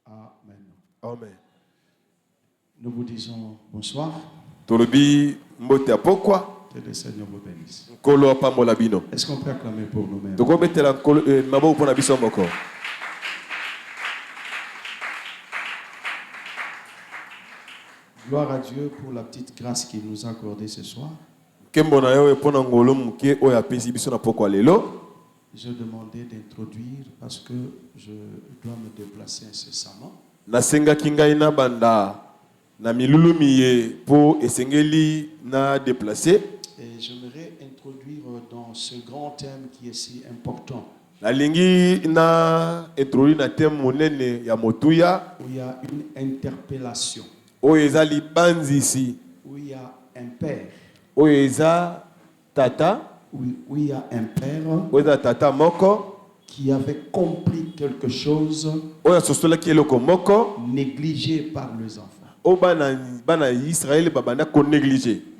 Amen. Amen. Nous vous disons bonsoir. Que le Seigneur vous bénisse. Est-ce qu'on peut acclamer pour nous-mêmes? Gloire à Dieu pour la petite grâce qu'il nous a accordée ce soir. Je demandais d'introduire parce que je dois me déplacer incessamment. Et j'aimerais introduire dans ce grand thème qui est si important. Où il y a une interpellation. Où il y a un père. Où il y a un père qui avait compris quelque chose négligé par les enfants.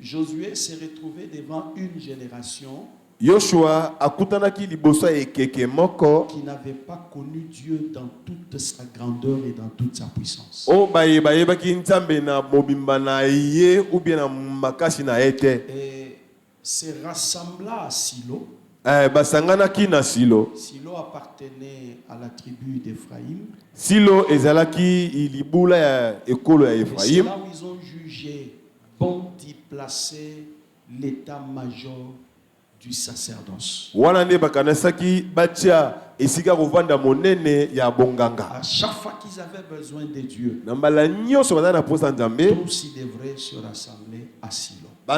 Josué s'est retrouvé devant une génération qui n'avait pas connu Dieu dans toute sa grandeur et dans toute sa puissance. Et se rassembla à Silo. Silo appartenait à la tribu d'Ephraïm. C'est là où ils ont jugé bon d'y placer l'état-major du sacerdoce. À chaque fois qu'ils avaient besoin de Dieu, tous ils devraient se rassembler à Silo. C'est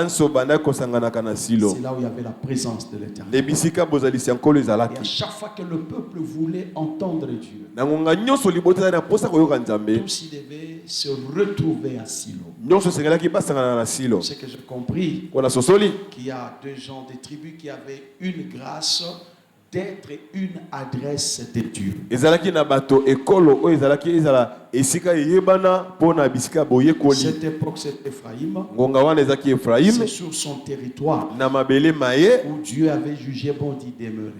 là où il y avait la présence de l'Éternel. Et à chaque fois que le peuple voulait entendre Dieu, tous ils devaient se retrouver à Silo. C'est que j'ai compris qu'il y a deux gens des tribus qui avaient une grâce d'être une adresse de Dieu. Cette époque, c'est Ephraïm. C'est sur son territoire où Dieu avait jugé bon d'y demeurer.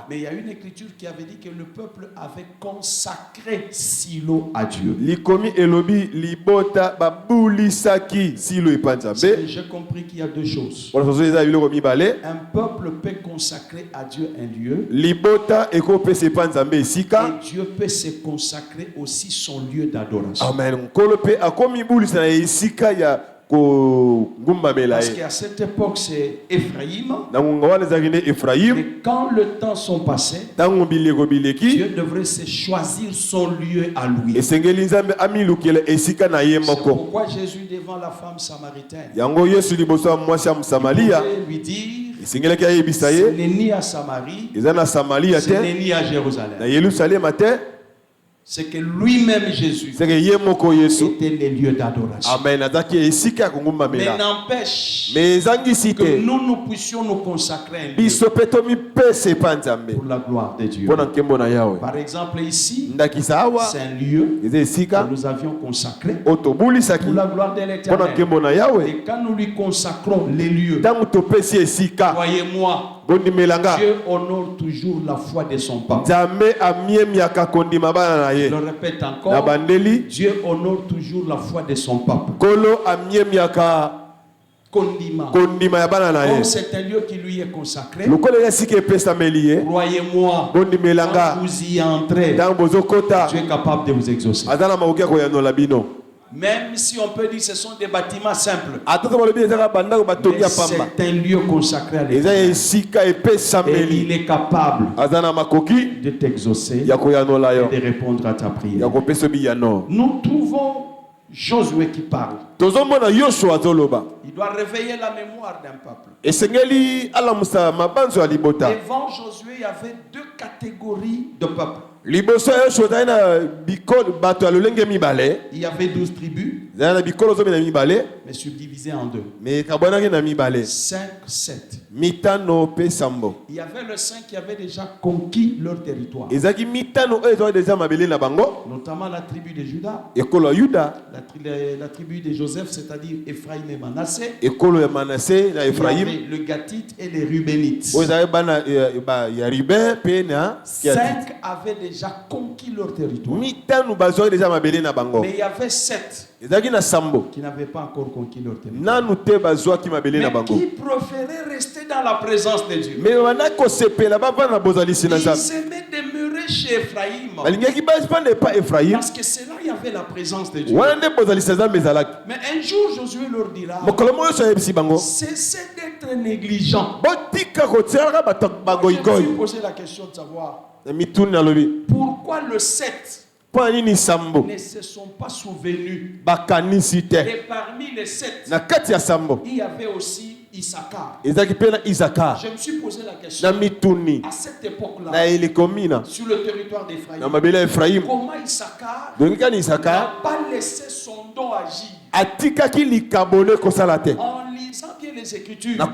Mais il y a une écriture qui avait dit que le peuple avait consacré Silo à Dieu. J'ai compris qu'il y a deux choses. Un peuple peut consacrer à Dieu un lieu. Et Dieu peut se consacrer aussi son lieu d'adoration. Amen. Parce qu'à cette époque, c'est Ephraïm. Et quand le temps sont passés, Dieu devrait se choisir son lieu à lui. C'est pourquoi Jésus, devant la femme samaritaine, il pouvait lui dire: ce n'est ni à Samarie, ce n'est ni à Jérusalem. C'est que lui-même, Jésus, était le lieu d'adoration. Mais n'empêche que nous puissions nous consacrer un lieu pour la gloire de Dieu. Par exemple, ici, c'est un lieu que nous avions consacré pour la gloire de l'Éternel. Et quand nous lui consacrons les lieux, croyez-moi, Dieu honore toujours la foi de son peuple. Je le répète encore, Dieu honore toujours la foi de son peuple. Comme c'est un lieu qui lui est consacré, croyez-moi, quand vous y entrez, Dieu est capable de vous exaucer. Même si on peut dire que ce sont des bâtiments simples, mais c'est un lieu consacré à l'Éternel. Et il est capable de t'exaucer et de répondre à ta prière. Nous trouvons Josué qui parle. Il doit réveiller la mémoire d'un peuple. Devant Josué, il y avait deux catégories de peuples. Il y avait 12 tribus. mais subdivisé en deux. Mais kabonaki na mibale. 5, 7. Mitano pe sambo. Il y avait le 5 qui avait déjà conquis leur territoire. Ezaki mitano ezo déjà mabele na bango. Notamment la tribu de Juda. Ekolo Yuda. La tribu de Joseph, c'est-à-dire Ephraïm et Manassé. Ekolo ya Manassé na Ephraïm. Le Gatite et les Rubénites. 5 avaient déjà conquis leur territoire. Mitano bazo déjà mabele na bango. Mais il y avait 7 qui n'avaient pas encore conquis leur territoire. Mais qui préféraient rester dans la présence de Dieu. Ils aimaient demeurer chez Ephraïm. Parce que c'est là il y avait la présence de Dieu. Mais un jour Josué leur dira, cessez d'être négligents. Je me suis posé la question de savoir pourquoi le 7 ne se sont pas souvenus. Et parmi les 7, il y avait aussi Issachar. Je me suis posé la question à cette époque-là, sur le territoire d'Ephraïm, comment Issachar n'a pas laissé son don agir. En lisant bien les Écritures, j'ai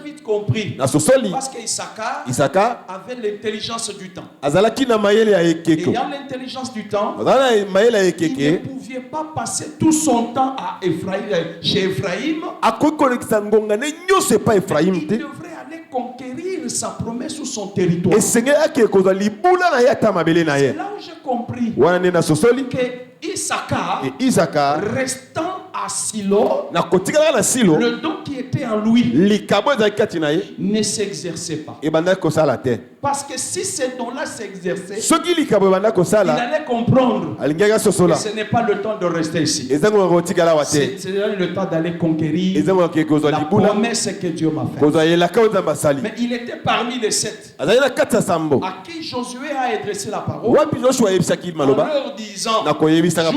vite compris. Parce qu'Issachar avait l'intelligence du temps. Ayant l'intelligence du temps, il ne pouvait pas passer tout son temps à chez Ephraïm. Il devrait aller conquérir sa promesse ou son territoire. C'est là où j'ai compris que Issachar, restant à Silo, le don qui était en lui ne s'exerçait pas. Parce que si ce don-là s'exerçait, il allait comprendre que ce n'est pas le temps de rester ici. C'est le temps d'aller conquérir la promesse que Dieu m'a faite. Mais il était parmi les 7 à qui Josué a adressé la parole en leur disant: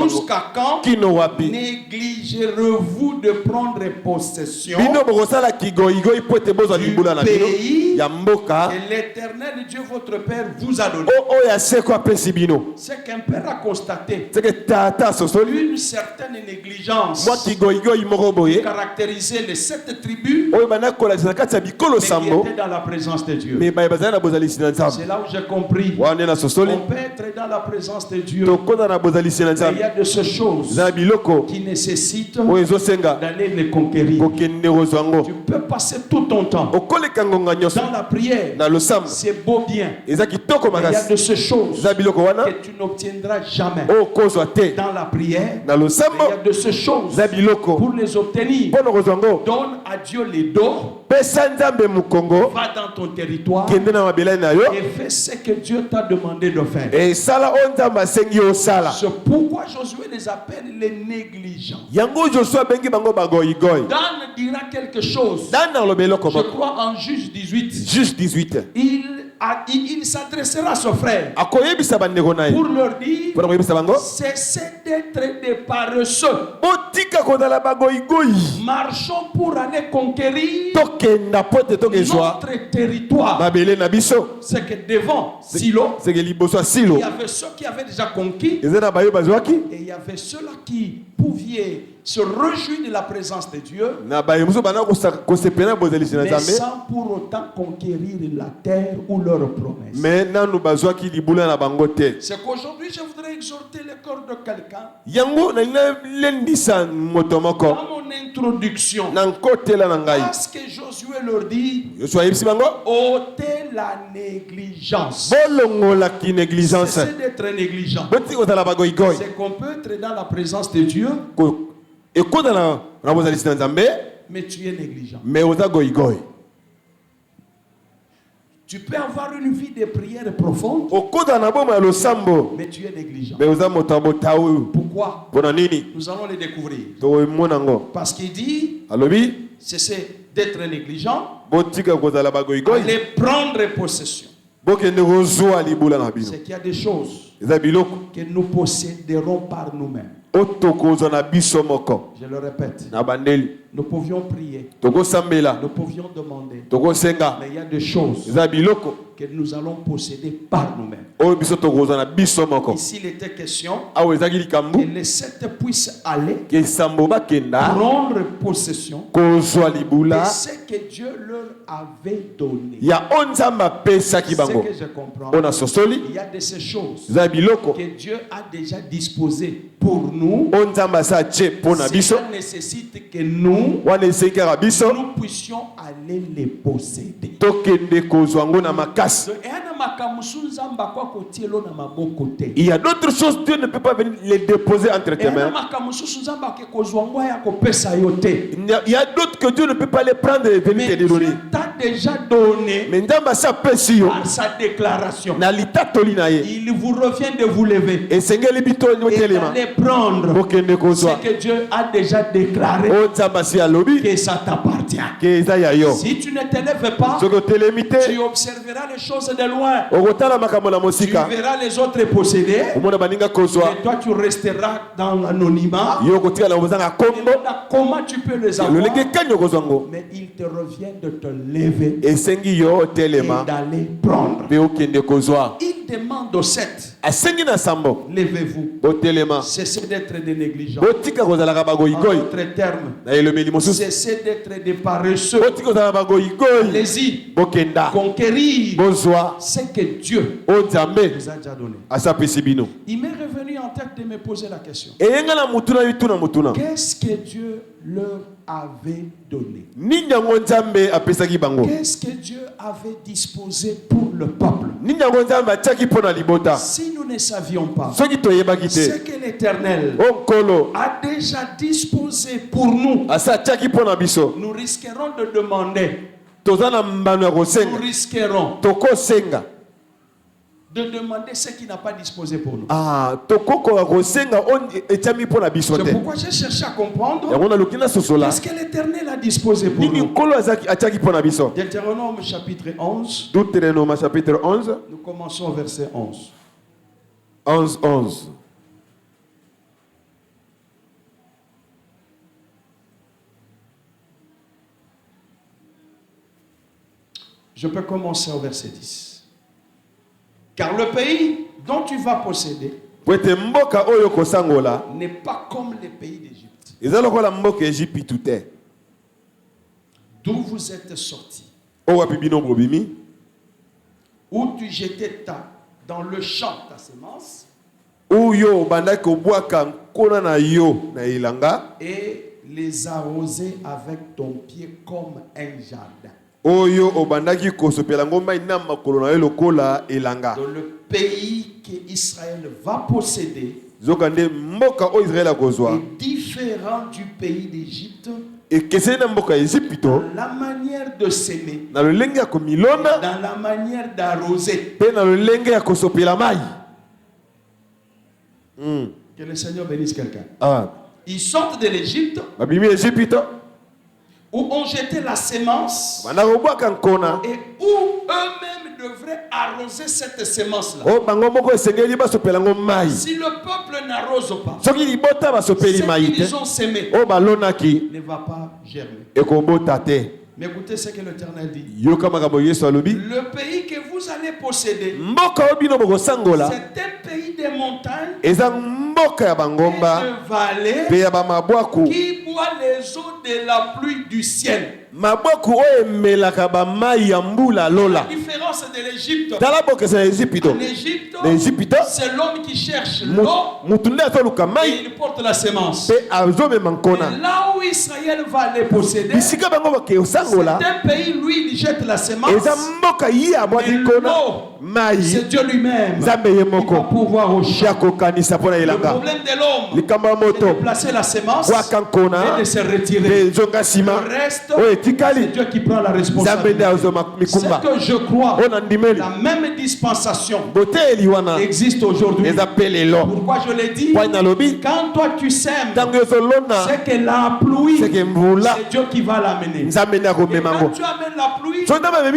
jusqu'à quand négligerez-vous de prendre possession du pays que l'Éternel Dieu votre Père vous a donné? C'est qu'un père a constaté une certaine négligence qui caractérisait les 7 tribus, mais qui étaient dans la présence de Dieu. C'est là où j'ai compris on peut être dans la présence de Dieu, mais il y a de ces choses qui nécessitent d'aller les conquérir. Tu peux passer tout ton temps dans la prière, c'est beau bien, mais il y a de ces choses que tu n'obtiendras jamais dans la prière. Mais il y a de ces choses pour les obtenir. Donne à Dieu les dons, va dans ton territoire et fais ce que Dieu t'a demandé de faire. C'est pourquoi Josué les appelle les négligents. Dan dira quelque chose, je crois en Juge 18. Il s'adressera à son frère pour leur dire: cessez d'être des paresseux. Marchons pour aller conquérir notre territoire. C'est que devant Silo, il y avait ceux qui avaient déjà conquis et il y avait ceux-là qui pouvaient se réjouir de la présence de Dieu, mais sans pour autant conquérir la terre ou leur promesse. C'est qu'aujourd'hui je voudrais exhorter le corps de quelqu'un dans mon introduction, parce que Josué leur dit: ôtez la négligence. Cessez d'être négligent. C'est qu'on peut être dans la présence de Dieu, mais tu es négligent. Tu peux avoir une vie de prière profonde, mais tu es négligent. Pourquoi? Nous allons les découvrir. Parce qu'il dit: cessez d'être négligent, allez prendre possession. C'est qu'il y a des choses que nous posséderons par nous-mêmes. Je le répète, Nous pouvions prier. Nous pouvions demander. Mais il y a des choses que nous allons posséder par nous-mêmes. Ici, il était question que les 7 puissent aller prendre possession de ce que Dieu leur avait donné. Ce que je comprends, il y a de ces choses que Dieu a déjà disposées pour nous. Cela nécessite que nous puissions aller les posséder. Il y a d'autres choses, Dieu ne peut pas venir les déposer entre tes mains. Il y a d'autres que Dieu ne peut pas les prendre et venir te donner. Dieu t'a déjà donné par sa déclaration. Il vous revient de vous lever et d'aller prendre ce que Dieu a déjà déclaré que ça t'appartient. Si tu ne te lèves pas, tu observeras les choses de loin. Tu verras les autres posséder et toi tu resteras dans l'anonymat. Comment tu peux les avoir? Mais il te revient de te lever et d'aller prendre. Il demande aux 7: levez-vous, cessez d'être des négligents. En d'autres termes, cessez d'être des paresseux. Allez-y, conquérir ce que Dieu vous a déjà donné. Il m'est revenu en tête de me poser la question: qu'est-ce que Dieu leur avait donné? Qu'est-ce que Dieu avait disposé pour le peuple? Si nous ne savions pas ce que l'Éternel a déjà disposé pour nous, nous risquerons de demander, nous risquerons de demander ce qu'il n'a pas disposé pour nous. C'est pourquoi j'ai cherché à comprendre ce que l'Éternel a disposé pour nous. Deutéronome chapitre 11. Nous commençons au verset 11. 11. Je peux commencer au verset 10. Car le pays dont tu vas posséder n'est pas comme les pays d'Égypte, d'où vous êtes sortis, où tu jetais dans le champ ta semence, et les arroser avec ton pied comme un jardin. Dans le pays qu'Israël va posséder est différent du pays d'Égypte, dans la manière de s'aimer, dans la manière d'arroser. Que le Seigneur bénisse quelqu'un. Ils sortent de l'Égypte, où on jetait la semence et où eux-mêmes devraient arroser cette semence-là. Si le peuple n'arrose pas, ce qu'ils ont sémé ne va pas germer. Mais écoutez ce que l'Éternel dit. Le pays que vous allez posséder, c'est un pays de montagnes et de vallées qui boit les eaux de la pluie du ciel. La différence de l'Égypte. En Égypte, c'est l'homme qui cherche l'eau et il porte la semence. Et là où Israël va les posséder, c'est un pays, lui, il jette la semence. Et l'eau, c'est Dieu lui-même qui va pouvoir au champ. Le problème de l'homme, c'est de placer la semence et de se retirer. Le reste, c'est Dieu qui prend la responsabilité. Ce que je crois, la même dispensation existe aujourd'hui. Pourquoi je l'ai dit? Quand toi tu sèmes, c'est que la pluie, c'est Dieu qui va l'amener. Et quand tu amènes la pluie, ce serait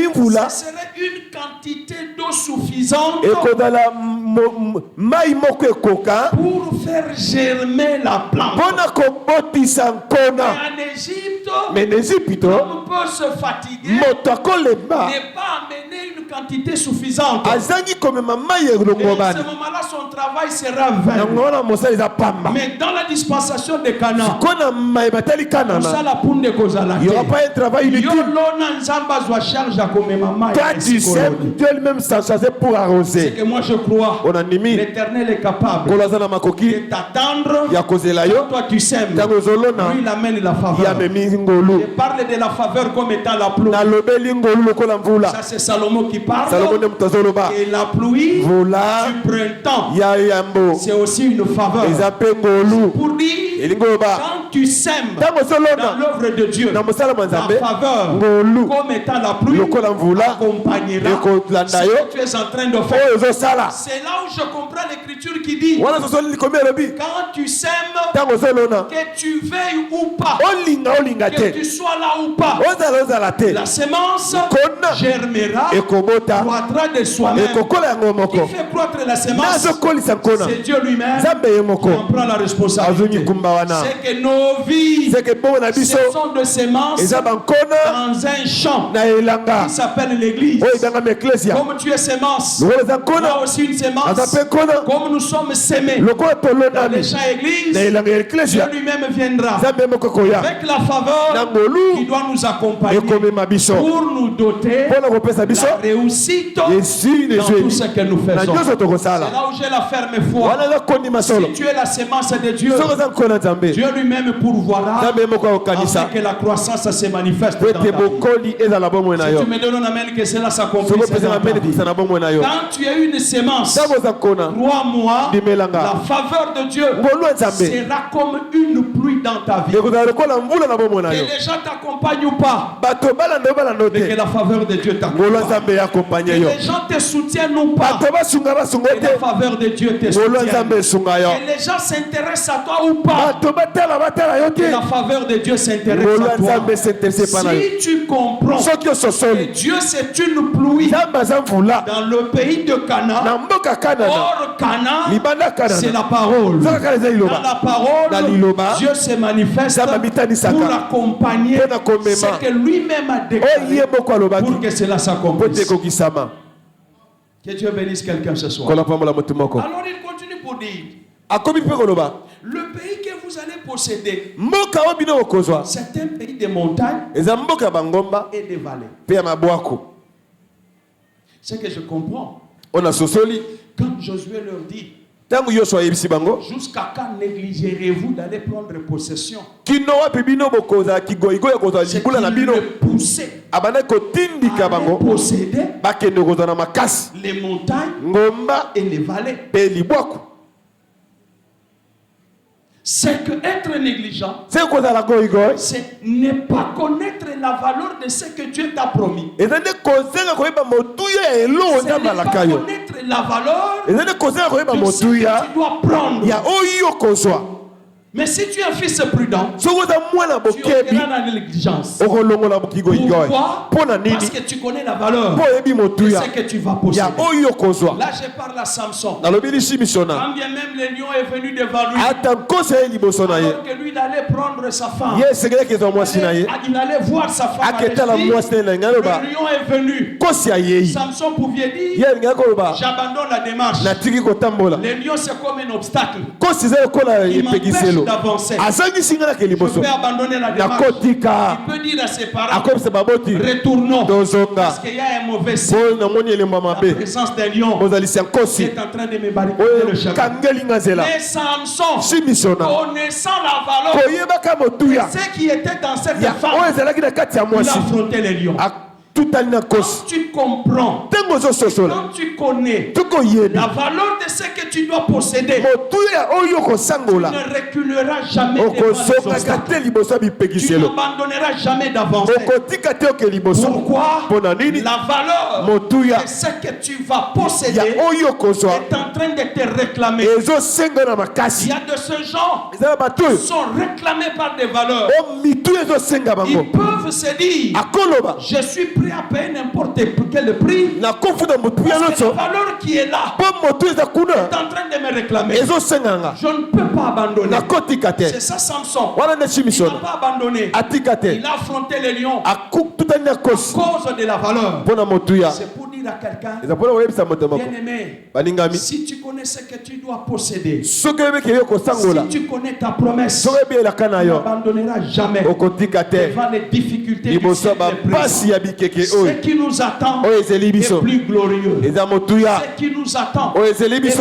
une quantité d'eau suffisante pour faire germer la plante. Mais en Égypte, l'homme peut se fatiguer, ne pas amener une quantité suffisante. Et à ce moment-là, son travail sera vain. Mais dans la dispensation de Canaan, il n'y aura pas un travail inutile. Toi, tu sais, Dieu lui-même s'en charge pour arroser. C'est que moi je crois. L'Éternel est capable de t'attendre. Toi, tu sèmes. Lui, il amène la faveur. Je parle de la faveur comme étant la pluie. Ça, c'est Salomon qui parle. Et la pluie du printemps, c'est aussi une faveur. Pour dire, quand tu sèmes dans l'œuvre de Dieu, la faveur comme étant la pluie accompagnera ce que tu es en train de faire. C'est là où je comprends l'écriture qui dit, quand tu sèmes, que tu veilles ou pas, que tu sois là ou pas, la semence germera, croîtra de soi-même. Qui fait croître la semence? C'est Dieu lui-même qui en prend la responsabilité. C'est que nos vies, ce sont de semences dans un champ qui s'appelle l'église. Comme tu es semence, moi aussi une semence. Comme nous sommes sémés dans les champs églises, Dieu lui-même viendra avec la faveur qui doit nous accompagner pour nous doter la réussite dans tout ce que nous faisons. C'est là où j'ai la ferme foi. Si tu es la semence de Dieu, Dieu lui-même pourvoira afin que la croissance se manifeste dans ta vie. Si tu me donnes un amen que cela s'accomplisse dans ta vie. Quand tu as une semence, crois-moi, la faveur de Dieu sera comme une pluie dans ta vie. Que les gens t'accompagnent ou pas, mais que la faveur de Dieu t'accompagne. Que les gens te soutiennent ou pas, que la faveur de Dieu te soutienne. Que les gens s'intéressent à toi ou pas, que la faveur de Dieu s'intéresse à toi. Si tu comprends que Dieu c'est une pluie dans le pays de Canaan, or Canaan c'est la parole. Dans la parole, Dieu se manifeste pour accompagner ce que lui-même a déclaré pour que cela s'accomplisse. Que Dieu bénisse quelqu'un ce soir. Alors il continue pour dire, le pays que vous allez posséder, c'est un pays de montagnes et de vallées. C'est que je comprends. Quand Josué leur dit, jusqu'à quand négligerez-vous d'aller prendre possession? C'est qu'il le poussait à aller posséder les montagnes et les vallées. C'est que être négligent, c'est ne pas connaître la valeur de ce que Dieu t'a promis. C'est ne pas connaître la valeur de ce que tu dois prendre. Mais si tu es un fils prudent, tu opéreras dans la négligence. Pourquoi? Parce que tu connais la valeur de ce que tu vas posséder. Là, je parle à Samson. Quand bien même le lion est venu devant lui, alors que lui, il allait prendre sa femme, il allait voir sa femme avec lui, le lion est venu. Samson pouvait dire, j'abandonne la démarche. Le lion, c'est comme un obstacle. Il m'empêche d'avancer. Je peux abandonner la démarche. Il peut dire à ses parents, retournons, parce qu'il y a un mauvais signe. La présence d'un lion qui est en train de me barricader le chemin. Mais Samson, connaissant la valeur de ce qui était dans cette femme, il affrontait les lions. Quand tu comprends, quand tu connais la valeur de ce que tu dois posséder, tu ne reculeras jamais devant les obstacles. Tu n'abandonneras jamais d'avancer. Pourquoi? La valeur de ce que tu vas posséder est en train de te réclamer. Il y a de ce genre qui sont réclamés par des valeurs. Ils peuvent se dire, je suis pris prêt à payer n'importe quel prix. Parce que la valeur qui est là est en train de me réclamer. Je ne peux pas abandonner. C'est ça Samson. Il n'a pas abandonné. Il a affronté les lions à cause de la valeur. C'est pour dire à quelqu'un, bien aimé, si tu connais ce que tu dois posséder, si tu connais ta promesse, tu n'abandonneras jamais devant les difficultés du présent. Ce qui nous attend est plus glorieux. Ce qui nous attend est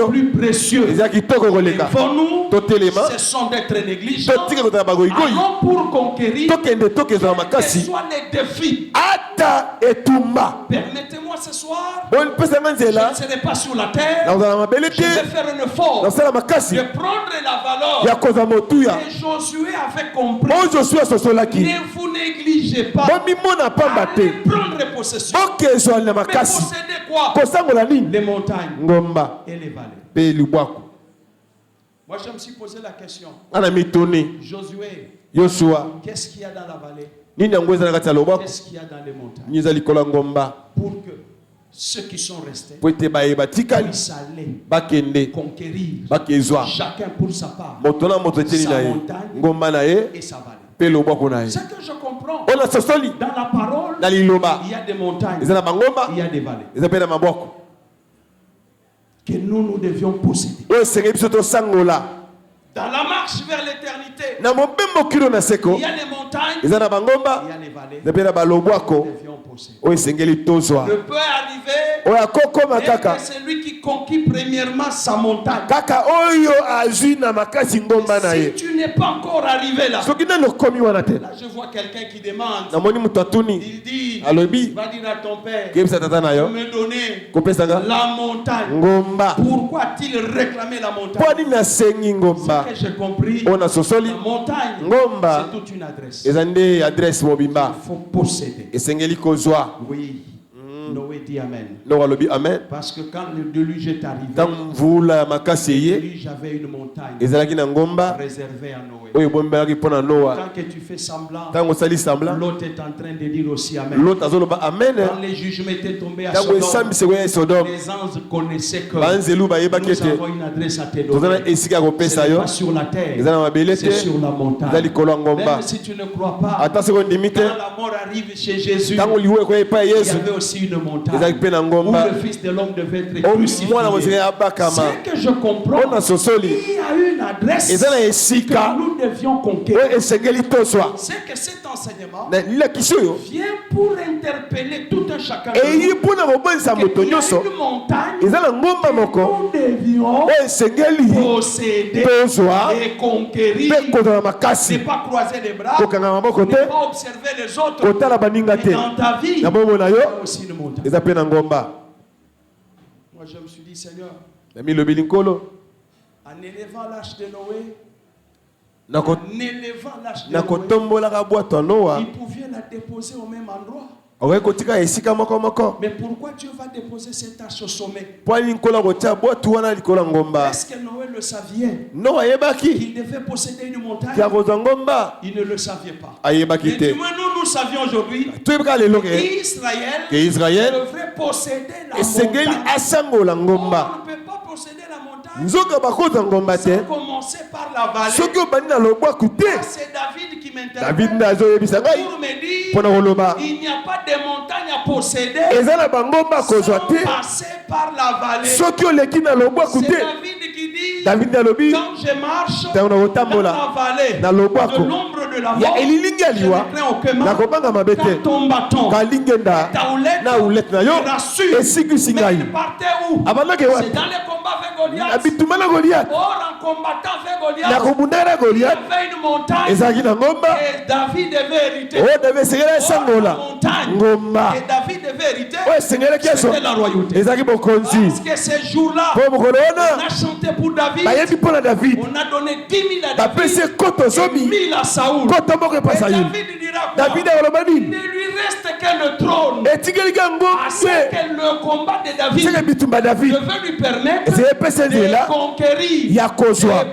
plus précieux. Pour nous, ce sont d'être négligents. Allons pour conquérir, quels soient les défis. Permettez-moi ce soir, je ne serai pas sur la terre, je vais faire un effort de prendre la valeur. Et Josué avait compris. Ne vous négligez pas. Allez prendre possession. Mais posséder quoi? Les montagnes et les vallées. Moi, je me suis posé la question. Josué, qu'est-ce qu'il y a dans la vallée? Qu'est-ce qu'il y a dans les montagnes? Pour que ceux qui sont restés puissent aller conquérir chacun pour sa part sa montagne et sa vallée. Ce que je comprends, dans la parole, il y a des montagnes, il y a des vallées que nous devions posséder. Dans la marche vers l'éternité, il y a les montagnes, il y a les vallées que nous devions posséder. Le peut arriver que c'est lui qui conquit premièrement sa montagne. Si tu n'es pas encore arrivé là, là je vois quelqu'un qui demande, il dit, va dire à ton père, me donner la montagne. Pourquoi a-t-il réclamé la montagne? Ce que j'ai compris, la montagne, c'est toute une adresse. Il faut posséder. Oui. Noé dit Amen. Parce que quand le déluge est arrivé, le déluge avait une montagne réservée à Noé. Tant que tu fais semblant, l'autre est en train de dire aussi Amen. Quand les jugements étaient tombés à Sodome, les anges connaissaient que nous avons une adresse à te donner. Ce n'est pas sur la terre, c'est sur la montagne. Même si tu ne crois pas, quand la mort arrive chez Jésus, il y avait aussi une montagne où le Fils de l'homme devait être crucifié. C'est que je comprends, il y a une adresse que nous devions conquérir. C'est que cet enseignement vient pour interpeller tout un chacun de nous. Il y a une montagne que nous devions posséder et conquérir. Ne pas croiser les bras, ne pas observer les autres. Mais dans ta vie, il y a aussi une montagne. Moi je me suis dit, Seigneur, en élevant l'âge de Noé, il pouvait la déposer au même endroit. Mais pourquoi Dieu va déposer cette arche au sommet? Est-ce que Noé le savait qu'il devait posséder une montagne? Il ne le savait pas. Et du moins nous savions aujourd'hui qu'Israël devrait posséder la montagne. On ne peut pas posséder la montagne sans commencer par la vallée. C'est David qui m'interpelle pour me dire il n'y a pas de montagne à posséder sans passer par la vallée. C'est David qui dit quand je marche dans la vallée de l'ombre de la mort, je ne crains aucun mal, car ton bâton ta houlette me rassurent. Mais il partait où? C'est dans les combats avec Goliath. Or en combattant avec Goliath, il y avait une montagne et David devait hériter. Or la montagne et David devait hériter, c'était la royauté. Parce que ces jours-là, on a chanté pour David, on a donné 10 000 à David et 1000 à Saoul. Et David dira quoi? Il ne lui reste que le trône. Assez que le combat de David devait lui permettre de conquérir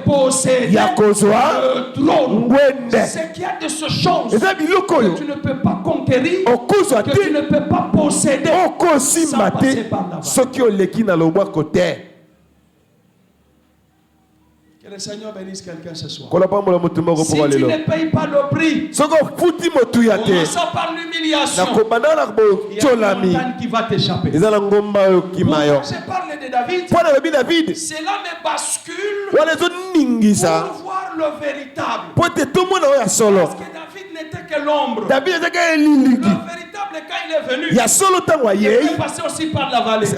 posséder le trône. C'est qu'il y a de ces choses que tu ne peux pas conquérir, que tu ne peux pas posséder sans passer par là-bas. Que le Seigneur bénisse quelqu'un ce soir. Si tu ne payes pas le prix, commençant par l'humiliation, il y a une montagne qui va t'échapper. Quand je parle de David, cela me bascule pour voir le véritable. Parce que David n'était que l'ombre. Le véritable, quand il est venu, il est passé aussi par la vallée.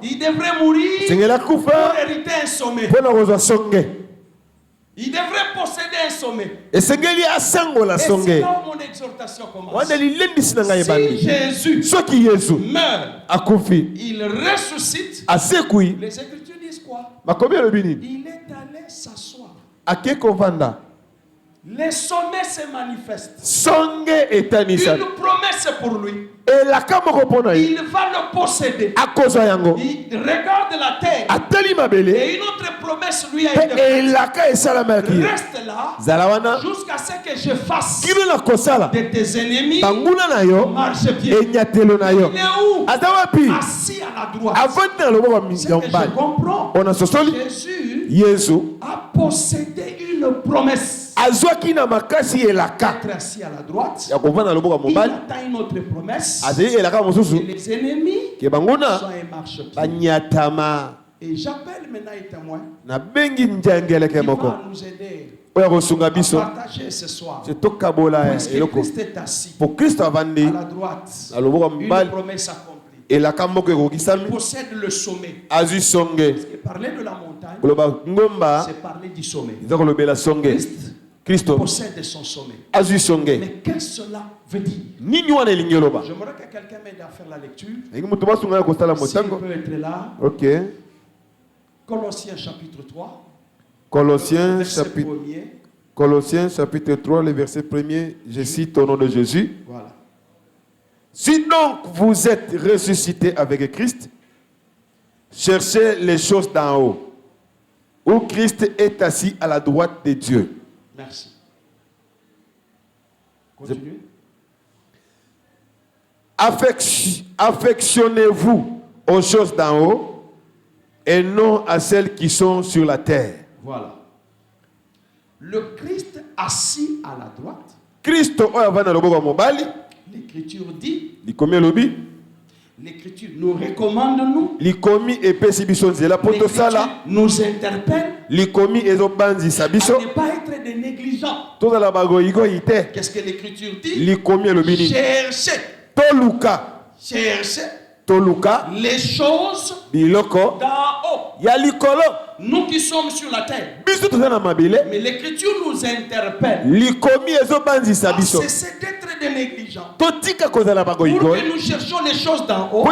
Il devrait mourir pour hériter un sommet. Il devrait posséder un sommet. Et c'est là où mon exhortation commence. Si Jésus meurt, il ressuscite. Les Écritures disent quoi? Il est allé s'asseoir. Les sommets se manifestent. Une promesse pour lui. Il va le posséder. Il regarde la terre. Et une autre promesse lui a été faite. Reste là jusqu'à ce que je fasse de tes ennemis marche-pied. Il est où? Assis à la droite. C'est que je comprends. Jésus a possédé une promesse. Être assis à la droite, il attend une autre promesse. Et les ennemis sont un marche-pied. Et j'appelle maintenant les témoins qui vont nous aider à partager ce soir. Parce que Christ est assis à la droite. Une promesse accomplie. Il possède le sommet. Parce que parler de la montagne, c'est parler du sommet. Christ possède son sommet. Mais qu'est-ce que cela veut dire? J'aimerais que quelqu'un m'aide à faire la lecture. Si il peut être là. Ok. Colossiens chapitre 3. Colossiens chapitre 3, le verset 1er. Je cite au nom de Jésus. Voilà. Si donc vous êtes ressuscités avec Christ, cherchez les choses d'en haut, où Christ est assis à la droite de Dieu. Merci. Continuez. Affectionnez-vous aux choses d'en haut et non à celles qui sont sur la terre. Voilà. Le Christ assis à la droite. L'Écriture dit. L'Écriture nous recommande nous. L'Écriture nous interpelle. À ne pas être des négligents. Qu'est-ce que l'Écriture dit? Cherchez les choses d'en haut. Nous qui sommes sur la terre. Mais l'Écriture nous interpelle à cesser d'être des négligents. Pour que nous cherchions les choses d'en haut.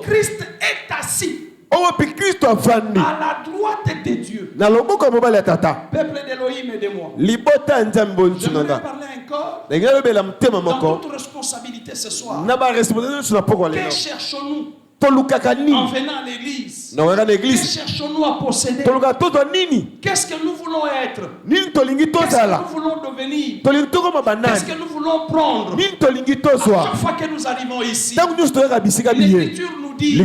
Christ est assis à la droite de Dieu. Peuple d'Élohim et de moi. J'aimerais parler encore dans notre responsabilité ce soir. Que cherchons-nous en venant à l'église? Que cherchons-nous à posséder? Qu'est-ce que nous voulons être? Qu'est-ce que nous voulons devenir? Qu'est-ce que nous voulons prendre? À chaque fois que nous arrivons ici, l'Écriture nous dit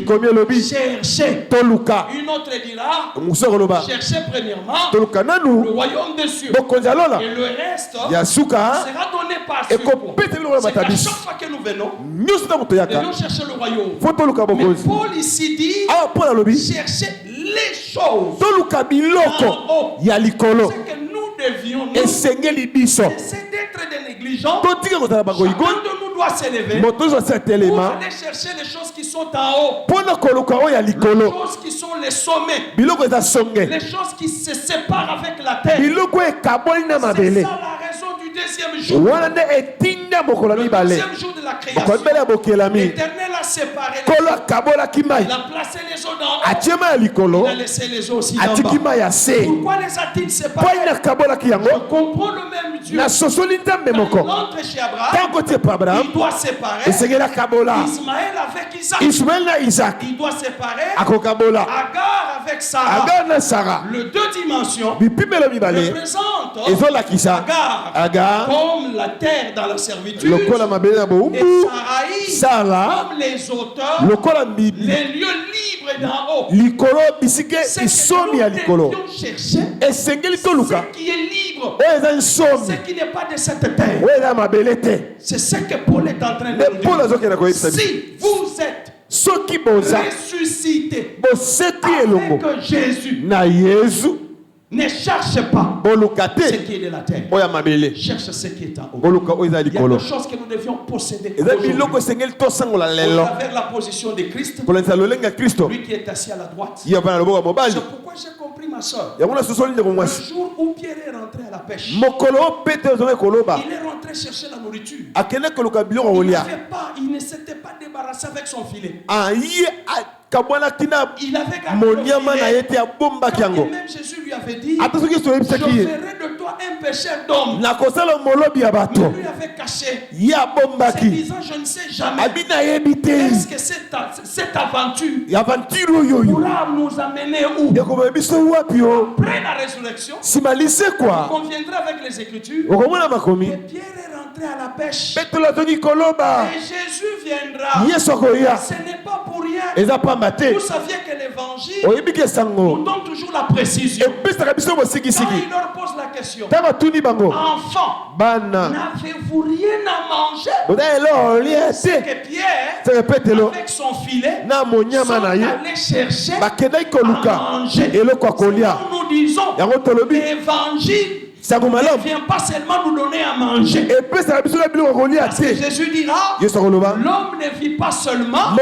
cherchez. Une autre dira cherchez premièrement le royaume des cieux. Et le reste sera donné par ce coup. C'est qu'à chaque fois que nous venons, nous devons chercher le royaume. Mais Paul ici dit chercher les choses en haut. C'est que nous devions cesser d'être des négligents. Chacun de nous doit s'élever pour aller chercher les choses qui sont en haut. Les choses qui sont les sommets. Les choses qui se séparent avec la terre. C'est ça la raison du deuxième jour. Le deuxième jour de la création. L'Éternel a séparé les eaux. Il a placé les eaux d'en haut. Il a laissé les eaux aussi d'en bas. Pourquoi les a-t-il séparés? Je comprends le même Dieu. Quand il entre chez Abraham, il doit séparer Ismaël avec Isaac. Il doit séparer Agar avec Sarah. Le deux dimensions représentent Agar comme la terre dans la servitude et Sarai comme les auteurs, les lieux libres d'en haut. C'est que nous devions chercher ce qui est libre, ce qui n'est pas de cette terre. C'est ce que Paul est en train de nous dire. Si vous êtes ressuscité avec Jésus, ne cherche pas ce qui est de la terre. Cherche ce qui est en haut. Il y a des choses que nous devions posséder aujourd'hui. Au travers la position de Christ, lui qui est assis à la droite. C'est pourquoi j'ai compris, ma soeur. Le jour où Pierre est rentré à la pêche, il est rentré chercher la nourriture. Il ne s'était pas débarrassé avec son filet. Il avait gardé le filet. Quand même Jésus lui avait dit, je ferai de toi un pécheur d'homme. Mais lui avait caché, se disant, je ne sais jamais. Est-ce que cette aventure pourra nous amener où? Après la résurrection, on conviendra avec les Écritures que Pierre est rentré à la pêche et Jésus viendra. Ce n'est pas pour rien. Vous saviez que l'évangile nous donne toujours la précision. Quand il leur pose la question, enfants, n'avez-vous rien à manger? C'est que Pierre, avec son filet, sont allés chercher à manger. Nous disons, l'évangile ne vient pas seulement nous donner à manger. Parce que Jésus dira, l'homme ne vit pas seulement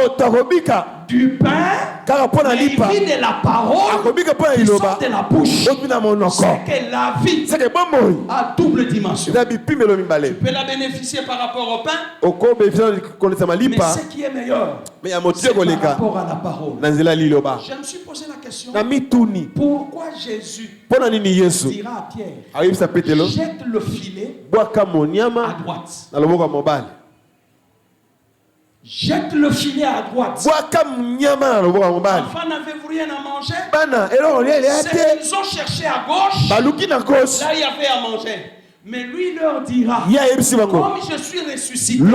du pain, mais il vit de la parole qui sort de la bouche. C'est que la vie a double dimension. Tu peux la bénéficier par rapport au pain, mais ce qui est meilleur, c'est par rapport à la parole. Je me suis posé la question, pourquoi Jésus dira à Pierre, jette le filet à droite. Jette le filet à droite. Enfin, n'avez-vous rien à manger? Ils ont cherché à gauche. Là, il y avait à manger. Mais lui leur dira, comme je suis ressuscité, vous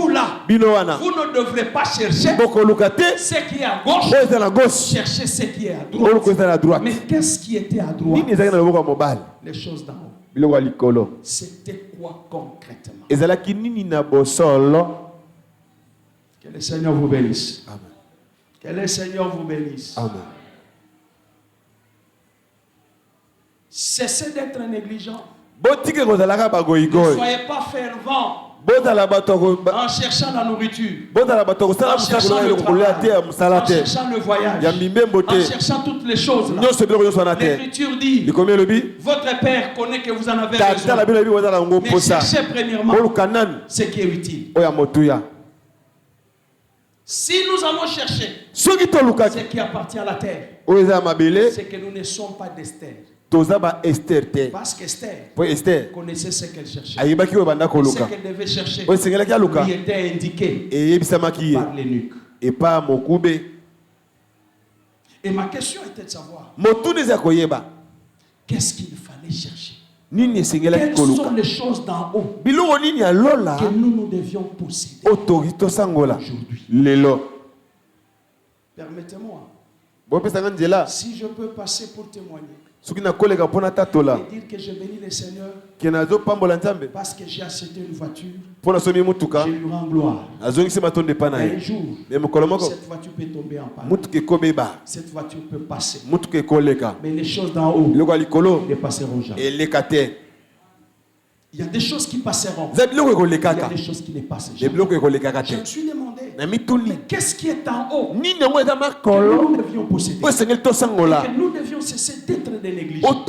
là, vous ne devrez pas chercher ce qui est à gauche, cherchez ce qui est à droite. Mais qu'est-ce qui était à droite? Les choses d'en haut. C'était quoi concrètement? Que le Seigneur vous bénisse. Amen. Que le Seigneur vous bénisse. Amen. Cessez d'être négligent. Ne soyez pas fervent en cherchant la nourriture, en cherchant le travail, en cherchant le voyage, en cherchant toutes les choses là. L'Écriture dit, votre Père connaît que vous en avez besoin. Mais cherchez premièrement ce qui est utile. Si nous allons chercher ce qui appartient à la terre, c'est que nous ne sommes pas d'Esther. Parce qu'Esther connaissait ce qu'elle cherchait. Ce qu'elle devait chercher lui était indiqué par l'énuque. Et ma question était de savoir qu'est-ce qu'il fallait chercher. Quelles sont les choses d'en haut que nous devions posséder aujourd'hui? Permettez-moi, si je peux passer pour témoigner et dire que je bénis le Seigneur parce que j'ai acheté une voiture, je lui rends gloire. Et un jour, cette voiture peut tomber en panne. Cette voiture peut passer. Mais les choses d'en haut ne passeront jamais. Il y a des choses qui passeront. Il y a des choses qui ne passeront jamais. Je me suis demandé, mais qu'est-ce qui est en haut que nous devions posséder et que nous devions cesser d'être des négligents?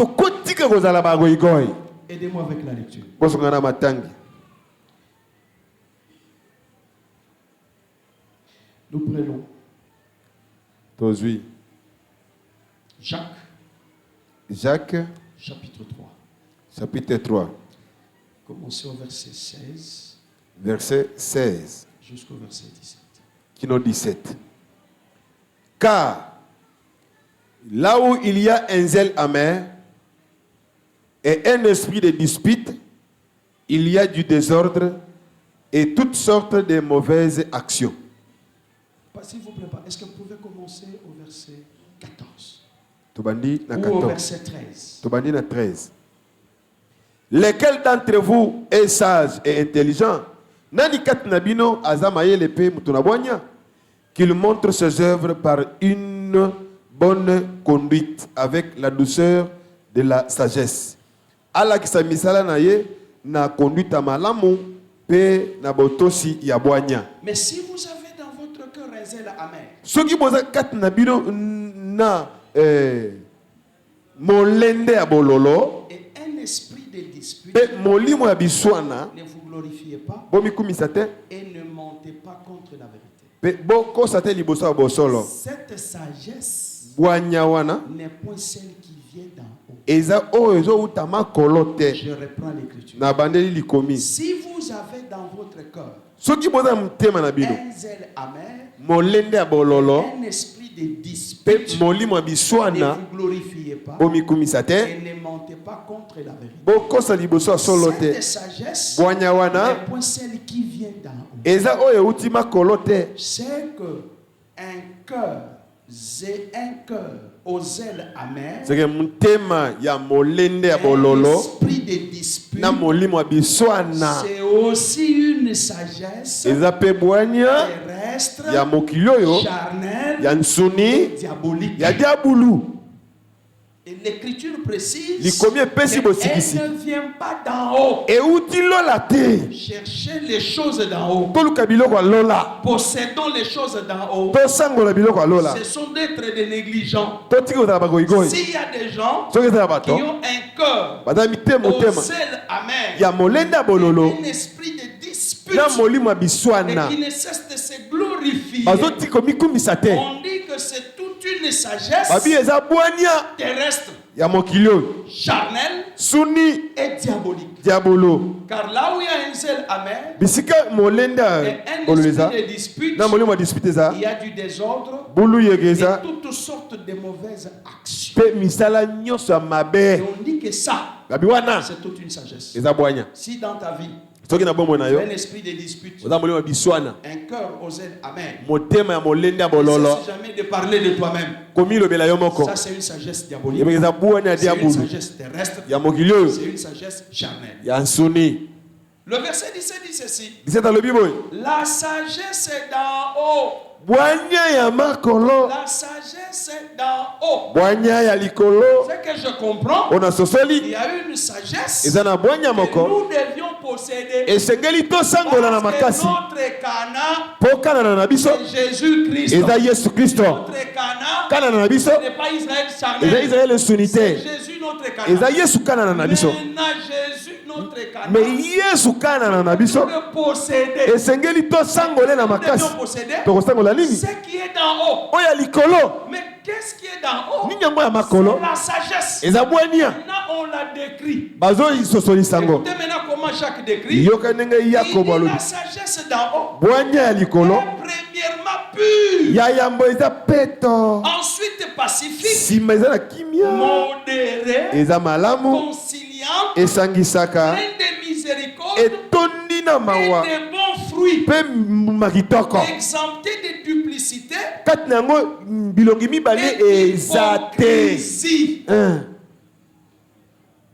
Aidez-moi avec la lecture. Nous prenons Jacques, chapitre 3. Chapitre 3. Commencez au verset 16. Verset 16. Jusqu'au verset 17. Qui nous 17. Car là où il y a un zèle amer et un esprit de dispute, il y a du désordre et toutes sortes de mauvaises actions. S'il vous plaît, est-ce que vous pouvez commencer au verset 14 ou au verset 13? 13. Lequel d'entre vous est sage et intelligent? Qu'il montre ses œuvres par une bonne conduite avec la douceur de la sagesse. Ala kisamisala na ye na conduite malamu pe na botosi ya bwanya. Mais si vous avez dans votre cœur un zèle amer, soki boza kat na bino na molende ya bololo et un esprit de dispute, pe molimo ya biswana, ne vous glorifiez pas bomikumisa te et ne mentez pas contre la vérité. pe bokosa te liboso ya bosolo. Cette sagesse bwanya wana n'est point celle qui vient d'en haut. eza oyo ezouta makolo te. Je reprends l'écriture. Na bandeli likomi. Si vous avez dans votre cœur soki boza mutema na bino un zèle amer, molende ya bololo, un esprit de pe dispute, molimo ya ne biswana, vous glorifiez pas bomikumisa te, et ne mentez pas contre la vérité. bokosa liboso ya solo te. Cette sagesse bwanya wana n'est point celle qui vient d'en haut. eza oyo euti makolo te. C'est que un cœur au zèle amer, seke mutema ya molende ya un bololo esprit de dispute, na molimo ya biswana, c'est aussi une sagesse eza pe bwanya terrestre, ya mokili oyo charnelle, ya nsuni diabolique. ya diabulu. Et l'écriture précise Likomi epesi bosikisi. qu'elle ne vient pas d'en haut. euti lola te. Cherchez les choses d'en haut. toluka biloko ya lola, Possédons les choses d'en haut. tosangola biloko ya lola, Ce sont d'être des négligents. totika kozala bagoyigoyi. S'il y a des gens soki eza ya qui bato ont un cœur baza mitema au motema zèle amer, ya molende ya bololo un esprit de dispute, na molimo ya et biswana, qui ne cesse de se glorifier, bazotika komikumisa te. on dit que c'est toute une sagesse babi eza bwanya terrestre, ya mokili oyo, charnelle suni et diabolique. diabolo. Car là où il y a un zèle amer bisika molende et ya un bololo eza esprit de dispute, na molimo ya dispute eza, il y a du désordre bulu yeke et eza, toutes sortes de mauvaises actions. pe misala nyonso ya Et mabe. on dit que ça, babi wana c'est toute une sagesse. eza bwanya. Si dans ta vie, soki na bomoi na tu yo as un esprit de dispute, oza molimo ya biswana, un cœur aux ailes amer, motema ya molende ya ne bololo, cesse jamais de parler de toi-même. komilobela yo moko, Ça, c'est une sagesse diabolique. yebeke eza bwanya ya C'est une diabulu sagesse terrestre. ya mokili oyo C'est une sagesse charnelle. ya nsuni. Le verset 17 dit ceci. 17 alobi boye, La sagesse est d'en haut. bwanya ya makolo, La sagesse est d'en haut. bwanya ya likolo. C'est que je comprends. ona Il sosoli y a une sagesse eza na bwanya que moko nous devions posséder. esengeli tosangola na Parce que makasi notre Cana, mpo kanana na biso c'est Jésus-Christ. eza yesu kristo. Notre Cana, kanana na biso ce n'est pas Israël eza charnel. israele nsuni C'est te, Jésus notre eza Cana. yesu kanana na biso. Maintenant, Jésus notre Cana. me yesu kanana na biso Nous devons posséder. esengeli tosangole na Nous makasi. devions posséder tokosangola nini ce qui est d'en haut. oyo ya likolo, Mais qu'est-ce qui est d'en haut? nini yango ya makolo C'est la sagesse. eza bwania. Maintenant, on la décrit. bazoisosolisa yango. Écoutez maintenant comment chaque décrit. yoka ndenge Il yakobo dit alobi la sagesse d'en haut. bwania ya likolo Est premièrement pure. ya yambo eza peto, Ensuite pacifique. nsima eza na kimia, Modéré. eza malamu, Conciliant. esangisaka, Plein de miséricorde. etondi na Et mawa de bons fruits. mpe makitoko. Exempté de duplicité. kati na yango bilongi mibale Et eza te. hypocrisie. Hein.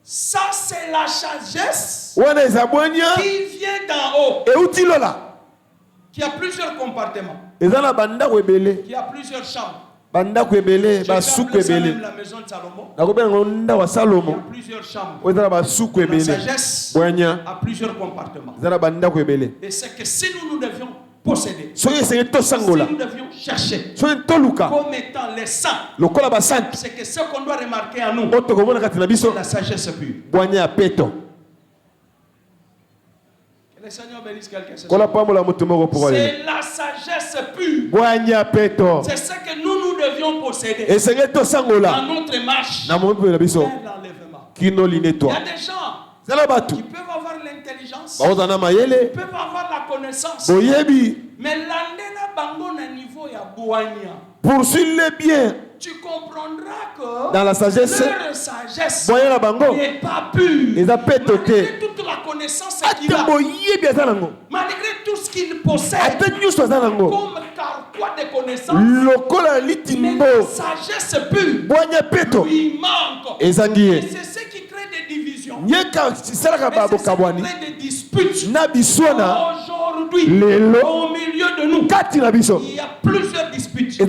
Ça, c'est la sagesse wana eza bwania qui vient d'en haut. euti lola, Qui a plusieurs compartiments. eza na bandako ebele, Qui a plusieurs chambres. bandako ebele, Je vais basuku appeler ça ebele. même la maison de Salomon. nakobenga ngo ndako ya Il y a salomo plusieurs chambres. oyo eza na basuku La ebele. sagesse bwania a plusieurs compartiments. eza na bandako ebele. Et c'est que si nous devions posséder, soki esengeli si tosangola, nous devions chercher soki toluka comme étant les saints, lokola basanti c'est que ce qu'on doit remarquer en nous, oyo tokomona kati na biso c'est la sagesse pure. bwania ya peto. Que le Seigneur bénisse quelqu'un ce kola soir. pambola moto moko mpo C'est la sagesse sagesse pure. C'est ce que nous devions posséder. Dans notre marche vers l'enlèvement. Il y a des gens qui peuvent avoir l'intelligence, ils peuvent avoir la connaissance, mais l'andela bango na niveau ya boania. Poursuis-les bien. Tu comprendras que dans la sagesse, leur sagesse n'est pas pure. Malgré toute la connaissance qu'il a, malgré tout ce qu'il possède, comme carquois de connaissances, mais la sagesse pure lui manque. Et c'est ce qui crée des divisions. Et c'est ce qui crée des disputes. Aujourd'hui, au milieu de nous, il y a plusieurs disputes. Ne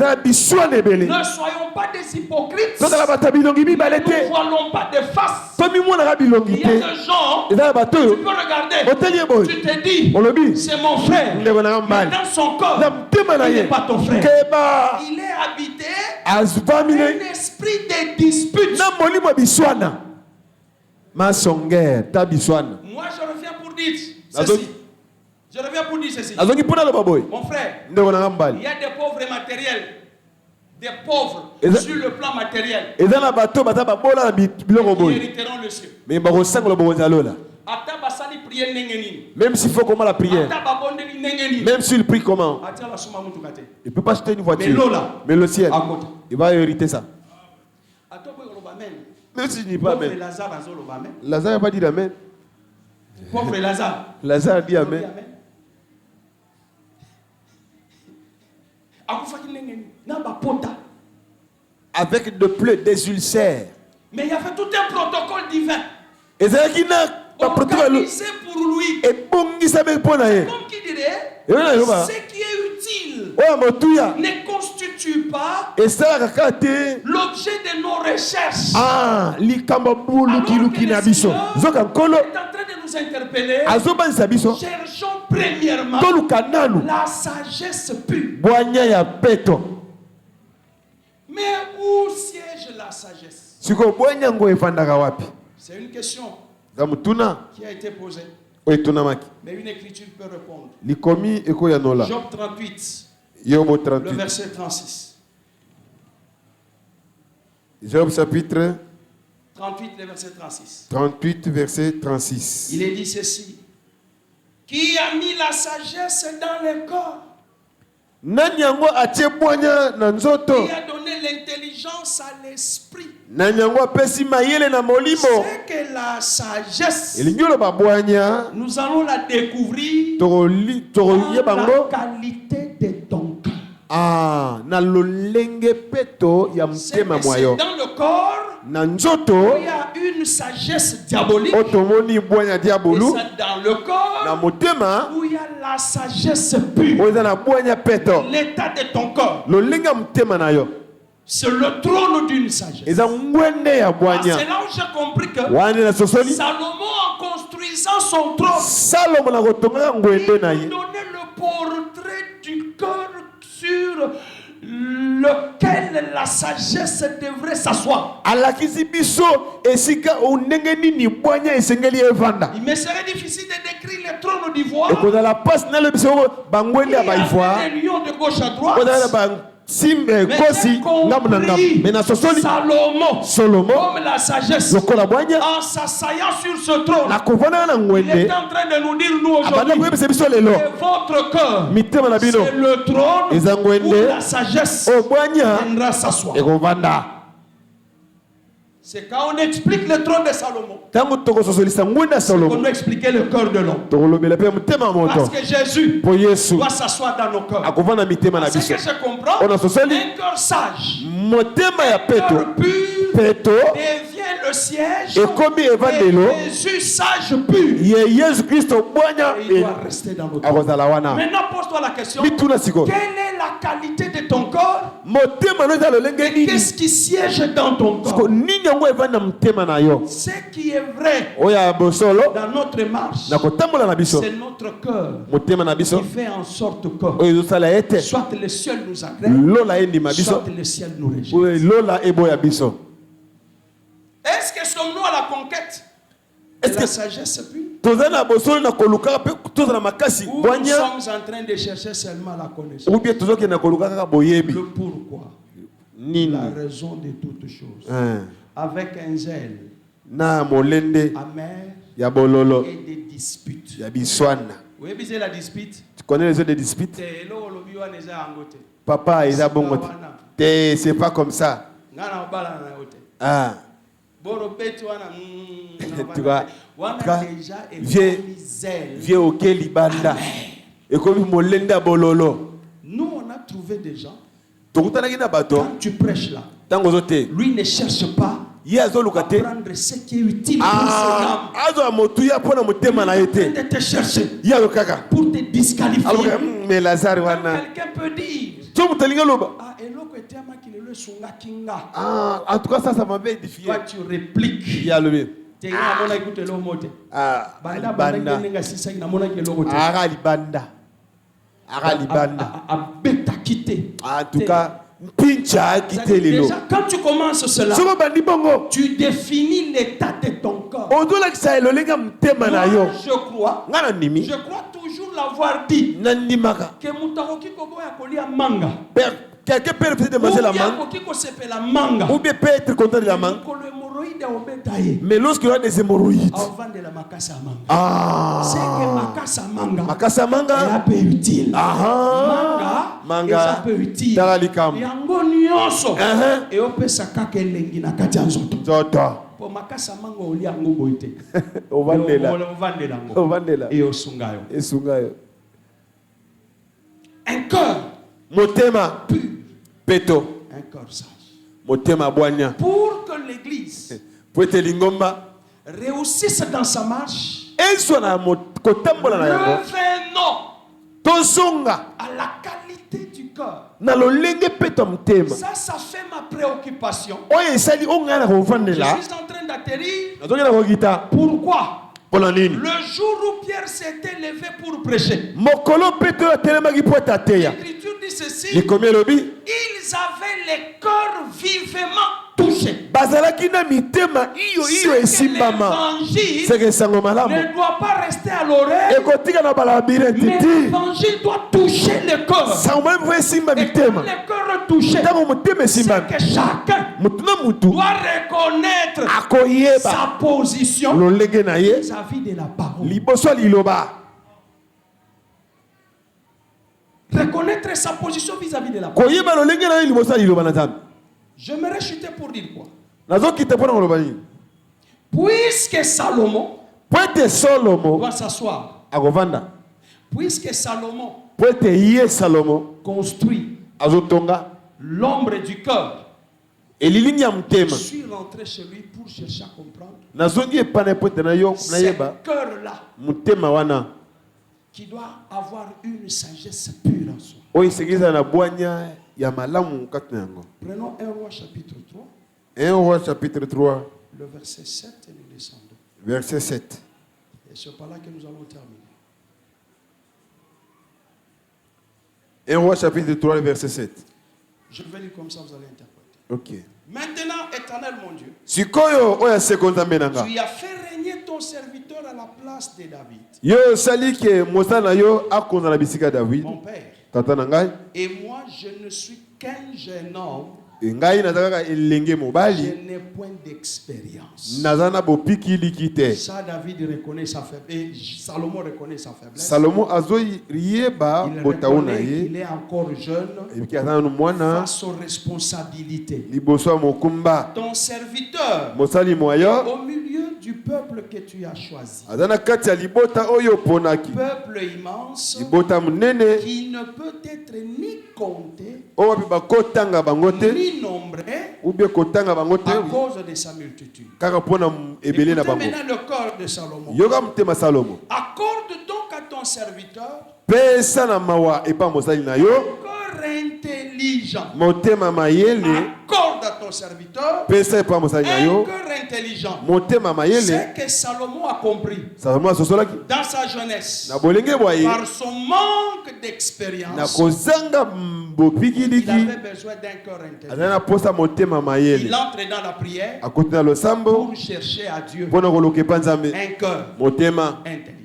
soyons pas des hypocrites. Ne voilons pas de face. Il y a des gens, tu peux regarder, tu te dis, c'est mon frère. Mais dans son corps, il n'est pas ton frère. Il est habité d'un esprit de dispute. Moi, je reviens pour dire ceci. Je reviens pour dire ceci. Mon frère, il y a des pauvres matériels. Des pauvres sur le plan matériel. Qui hériteront le ciel. Même s'il faut comment la prière. Même s'il prie comment. Il ne peut pas acheter une voiture. Mais le ciel, il va hériter ça. Même s'il dit pas amen. Lazare n'a pas dit amen. Pauvre Lazare. Lazare dit amen. Avec de plaies, des ulcères. Mais il y avait tout un protocole divin. Organisé pour lui. Comme qui dirait, ce qui est utile ne constitue pas l'objet de nos recherches. Alors que le Seigneur est en train de nous interpeller. Cherchons premièrement la sagesse pure. Mais où siège la sagesse? C'est une question qui a été posée. Mais une écriture peut répondre. Job 38, le verset 36. Job chapitre 38, le verset 36. 38, verset 36. Il est dit ceci. Qui a mis la sagesse dans le corps? Qui a donné l'intelligence à l'esprit? C'est que la sagesse, nous allons la découvrir dans la qualité de ton cœur. C'est dans le corps où il y a une sagesse diabolique. Et c'est dans le corps où il y a la sagesse pure. L'état de ton corps, c'est le trône d'une sagesse. C'est là où j'ai compris que Salomon, en construisant son trône, il donnait le portrait du cœur sur lequel la sagesse devrait s'asseoir. Il me serait difficile de décrire le trône d'ivoire. Il y avait des lions de gauche à droite. Mais j'ai compris Salomon comme la sagesse, en s'asseyant sur ce trône, il est en train de nous dire, nous aujourd'hui, que votre cœur, c'est le trône où la sagesse viendra s'asseoir. C'est quand on explique le trône de Salomon qu'on doit expliquer le cœur de l'homme. Parce que Jésus doit s'asseoir dans nos cœurs. C'est ce que je comprends. Un cœur sage, un cœur pur devient le siège et Jésus sage pur. Et il doit rester dans notre cœur. Maintenant pose-toi la question. Quelle est la qualité de ton corps? Et qu'est-ce qui siège dans ton corps? Ce qui est vrai dans notre marche, c'est notre cœur qui fait en sorte que soit le ciel nous agrée, soit le ciel nous rejette. Est-ce que sommes-nous à la conquête? Est-ce que la sagesse pure? Ou nous sommes en train de chercher seulement la connaissance? Le pourquoi? La raison de toutes choses. Avec un zèle amer et des disputes. Vous avez la dispute? Tu connais les autres des disputes? Papa, ils ont c'est pas comme ça. Ah. Tu vois, vieux auquel libanda. Et comme molenda bololo. Nous, on a trouvé des gens. Quand tu prêches là, lui ne cherche pas à prendre ce qui est utile pour son âme. Il est en train de te chercher pour te disqualifier. Quelqu'un peut dire, en tout cas, ça m'avait édifié. Toi, tu répliques. En tout cas, déjà, quand tu commences cela, tu définis l'état de ton corps. Moi, je crois toujours l'avoir dit que Moutaroki Koboya Kolia Manga. Quelqu'un peut refuser de manger la mangue. Ou bien peut être content de la mangue. Mais lorsqu'il y a des hémorroïdes, c'est que Makasa manga est utile. Manga est utile. Yango nyonso. Et opesa kaka elengi na kati ya nzoto. Po makasa manga oli yango boite. Ovandela. Et osungayo. Un cœur motema pur. Peto. Un cœur sage. Motema boanya. Pour que l'église réussisse dans sa marche, revenons à la qualité du cœur. Ça fait ma préoccupation. Je suis en train d'atterrir. Pourquoi? Le jour où Pierre s'était levé pour prêcher, l'Écriture dit ceci: ils avaient les cœurs vivement touchés. L'évangile ne doit pas rester à l'oreille, mais l'évangile doit toucher le cœur. Et quand le cœur est touché, c'est que chacun doit reconnaître sa position vis-à-vis de la parole. Reconnaître sa position vis-à-vis de la parole. Je me chuter pour dire quoi? Puisque Salomon doit s'asseoir, puisque Salomon construit l'ombre du cœur, je suis rentré chez lui pour chercher à comprendre ce cœur-là qui doit avoir une sagesse pure en soi. Prenons 1 Roi chapitre 3. 1 Roi chapitre 3. Le verset 7 et nous descendons. Verset 7. Et c'est par là que nous allons terminer. 1 Roi chapitre 3, le verset 7. Je vais lire comme ça, vous allez interpréter. Ok. Maintenant, Éternel mon Dieu, tu as fait régner ton serviteur à la place de David. Mon père. Et moi, je ne suis qu'un jeune homme. Je n'ai point d'expérience. Ça, David reconnaît sa faiblesse. Salomon reconnaît sa faiblesse. Il reconnaît qu'il est encore jeune face aux responsabilités. Ton serviteur, au milieu du peuple que tu as choisi, peuple immense qui ne peut être ni compté ni nombré à cause de sa multitude. Écoutez maintenant le cœur de Salomon. Accorde donc à ton serviteur cœur intelligent. Accorde à ton serviteur un cœur intelligent. C'est que Salomon a compris dans sa jeunesse, par son manque d'expérience, Il avait besoin d'un cœur intelligent. Il entre dans la prière pour chercher à Dieu un cœur intelligent.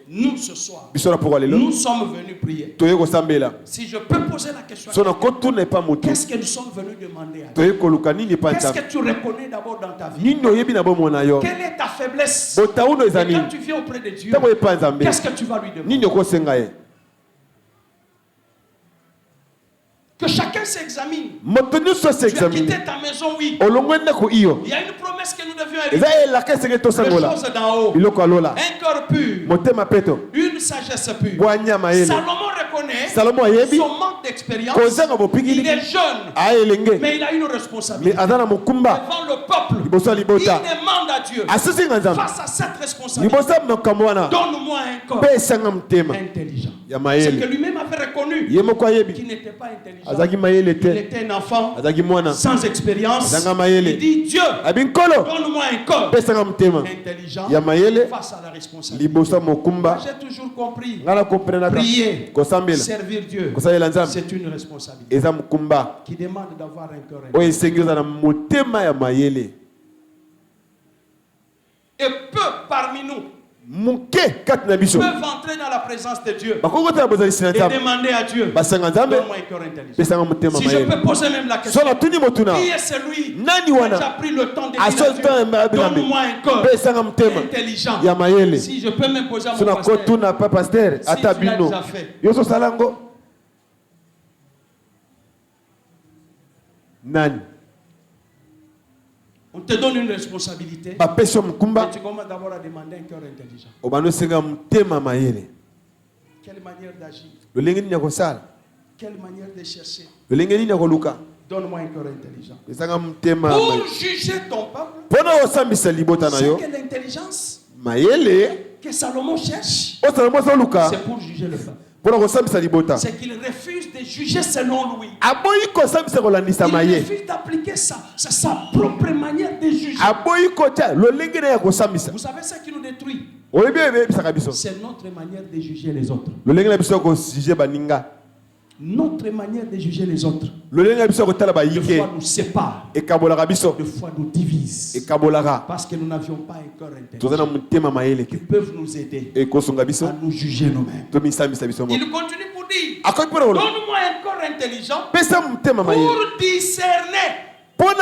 Nous, ce soir, nous sommes venus prier. Si je peux poser la question, qu'est-ce que nous sommes venus demander à Dieu? Qu'est-ce que tu reconnais d'abord dans ta vie? Quelle est ta faiblesse? Et quand tu viens auprès de Dieu, qu'est-ce que tu vas lui demander? Que chacun s'examine. Tu as quitté ta maison, oui. Il y a une promesse que nous devions hériter. Les choses d'en haut. Un cœur pur. Une sagesse pure. Salomon reconnaît son manque d'expérience. Il est jeune, mais il a une responsabilité. Devant le peuple, il demande à Dieu, face à cette responsabilité, donne-moi un corps intelligent. C'est que lui-même avait reconnu qu'il n'était pas intelligent. Il était un enfant sans expérience. Il dit, Dieu, donne-moi un corps intelligent face à la responsabilité. J'ai toujours compris, prier, servir Dieu, c'est une responsabilité qui demande d'avoir un cœur intelligent. Et peu parmi nous peuvent entrer dans la présence de Dieu et demander à Dieu, donne-moi un cœur intelligent. Si je peux poser même la question, qui est celui qui a déjà pris le temps de dire à Dieu, donne-moi un cœur intelligent? Si je peux même poser à mon pasteur, si tu l'as déjà fait. Nani? On te donne une responsabilité. Mais tu commences d'abord à demander un cœur intelligent. Quelle manière d'agir? Quelle manière de chercher? Donne-moi un cœur intelligent. Pour juger ton peuple, c'est quelle intelligence que Salomon cherche? C'est pour juger le peuple. C'est qu'il refuse de juger selon lui. Il refuse d'appliquer sa propre manière de juger. Vous savez ce qui nous détruit? C'est notre manière de juger les autres. Notre manière de juger les autres. Des fois nous sépare. Des fois nous divise. Parce que nous n'avions pas un cœur intelligent qui peuvent nous aider à nous juger nous-mêmes. Il continue pour dire, donne-moi un corps intelligent pour discerner le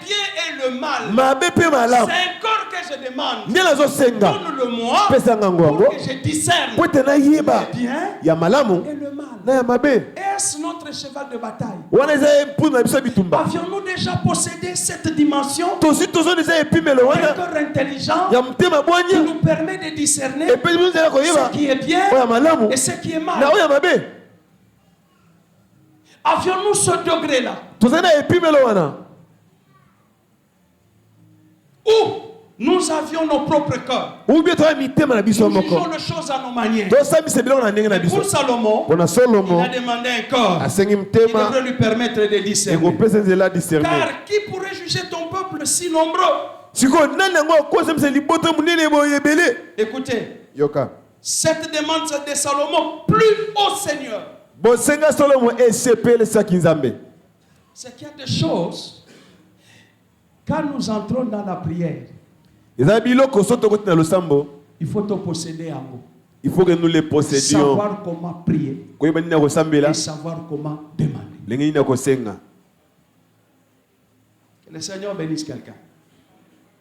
bien et le mal. C'est un corps que je demande. Donne-le-moi pour que je discerne le bien et le mal. Est-ce notre cheval de bataille? Avions-nous déjà possédé cette dimension? Un corps intelligent qui nous permet de discerner ce qui est bien et ce qui est mal. Avions-nous ce degré-là? Ou nous avions nos propres cœurs. Nous jugeons les choses à nos manières. Et pour Salomon, il a demandé un corps qui devrait lui permettre de discerner. Car qui pourrait juger ton peuple si nombreux? Écoutez, cette demande de Salomon, plus au Seigneur. C'est qu'il y a des choses, quand nous entrons dans la prière, il faut te posséder en mots. Il faut que nous les possédions. Savoir comment prier et savoir comment demander. Que le Seigneur bénisse quelqu'un.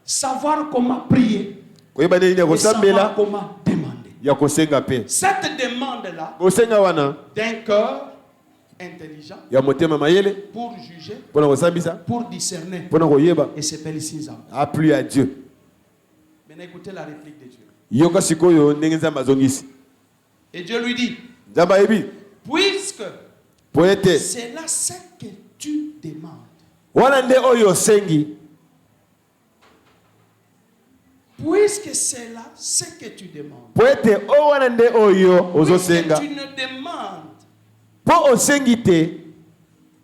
Savoir comment prier et savoir comment demander. Cette demande-là d'un cœur intelligent pour juger, pour discerner, et c'est félicité. Appuie à Dieu. Maintenant écoutez la réplique de Dieu. Et Dieu lui dit, puisque c'est là ce que tu demandes, puisque c'est là ce que tu demandes, puisque tu ne demandes,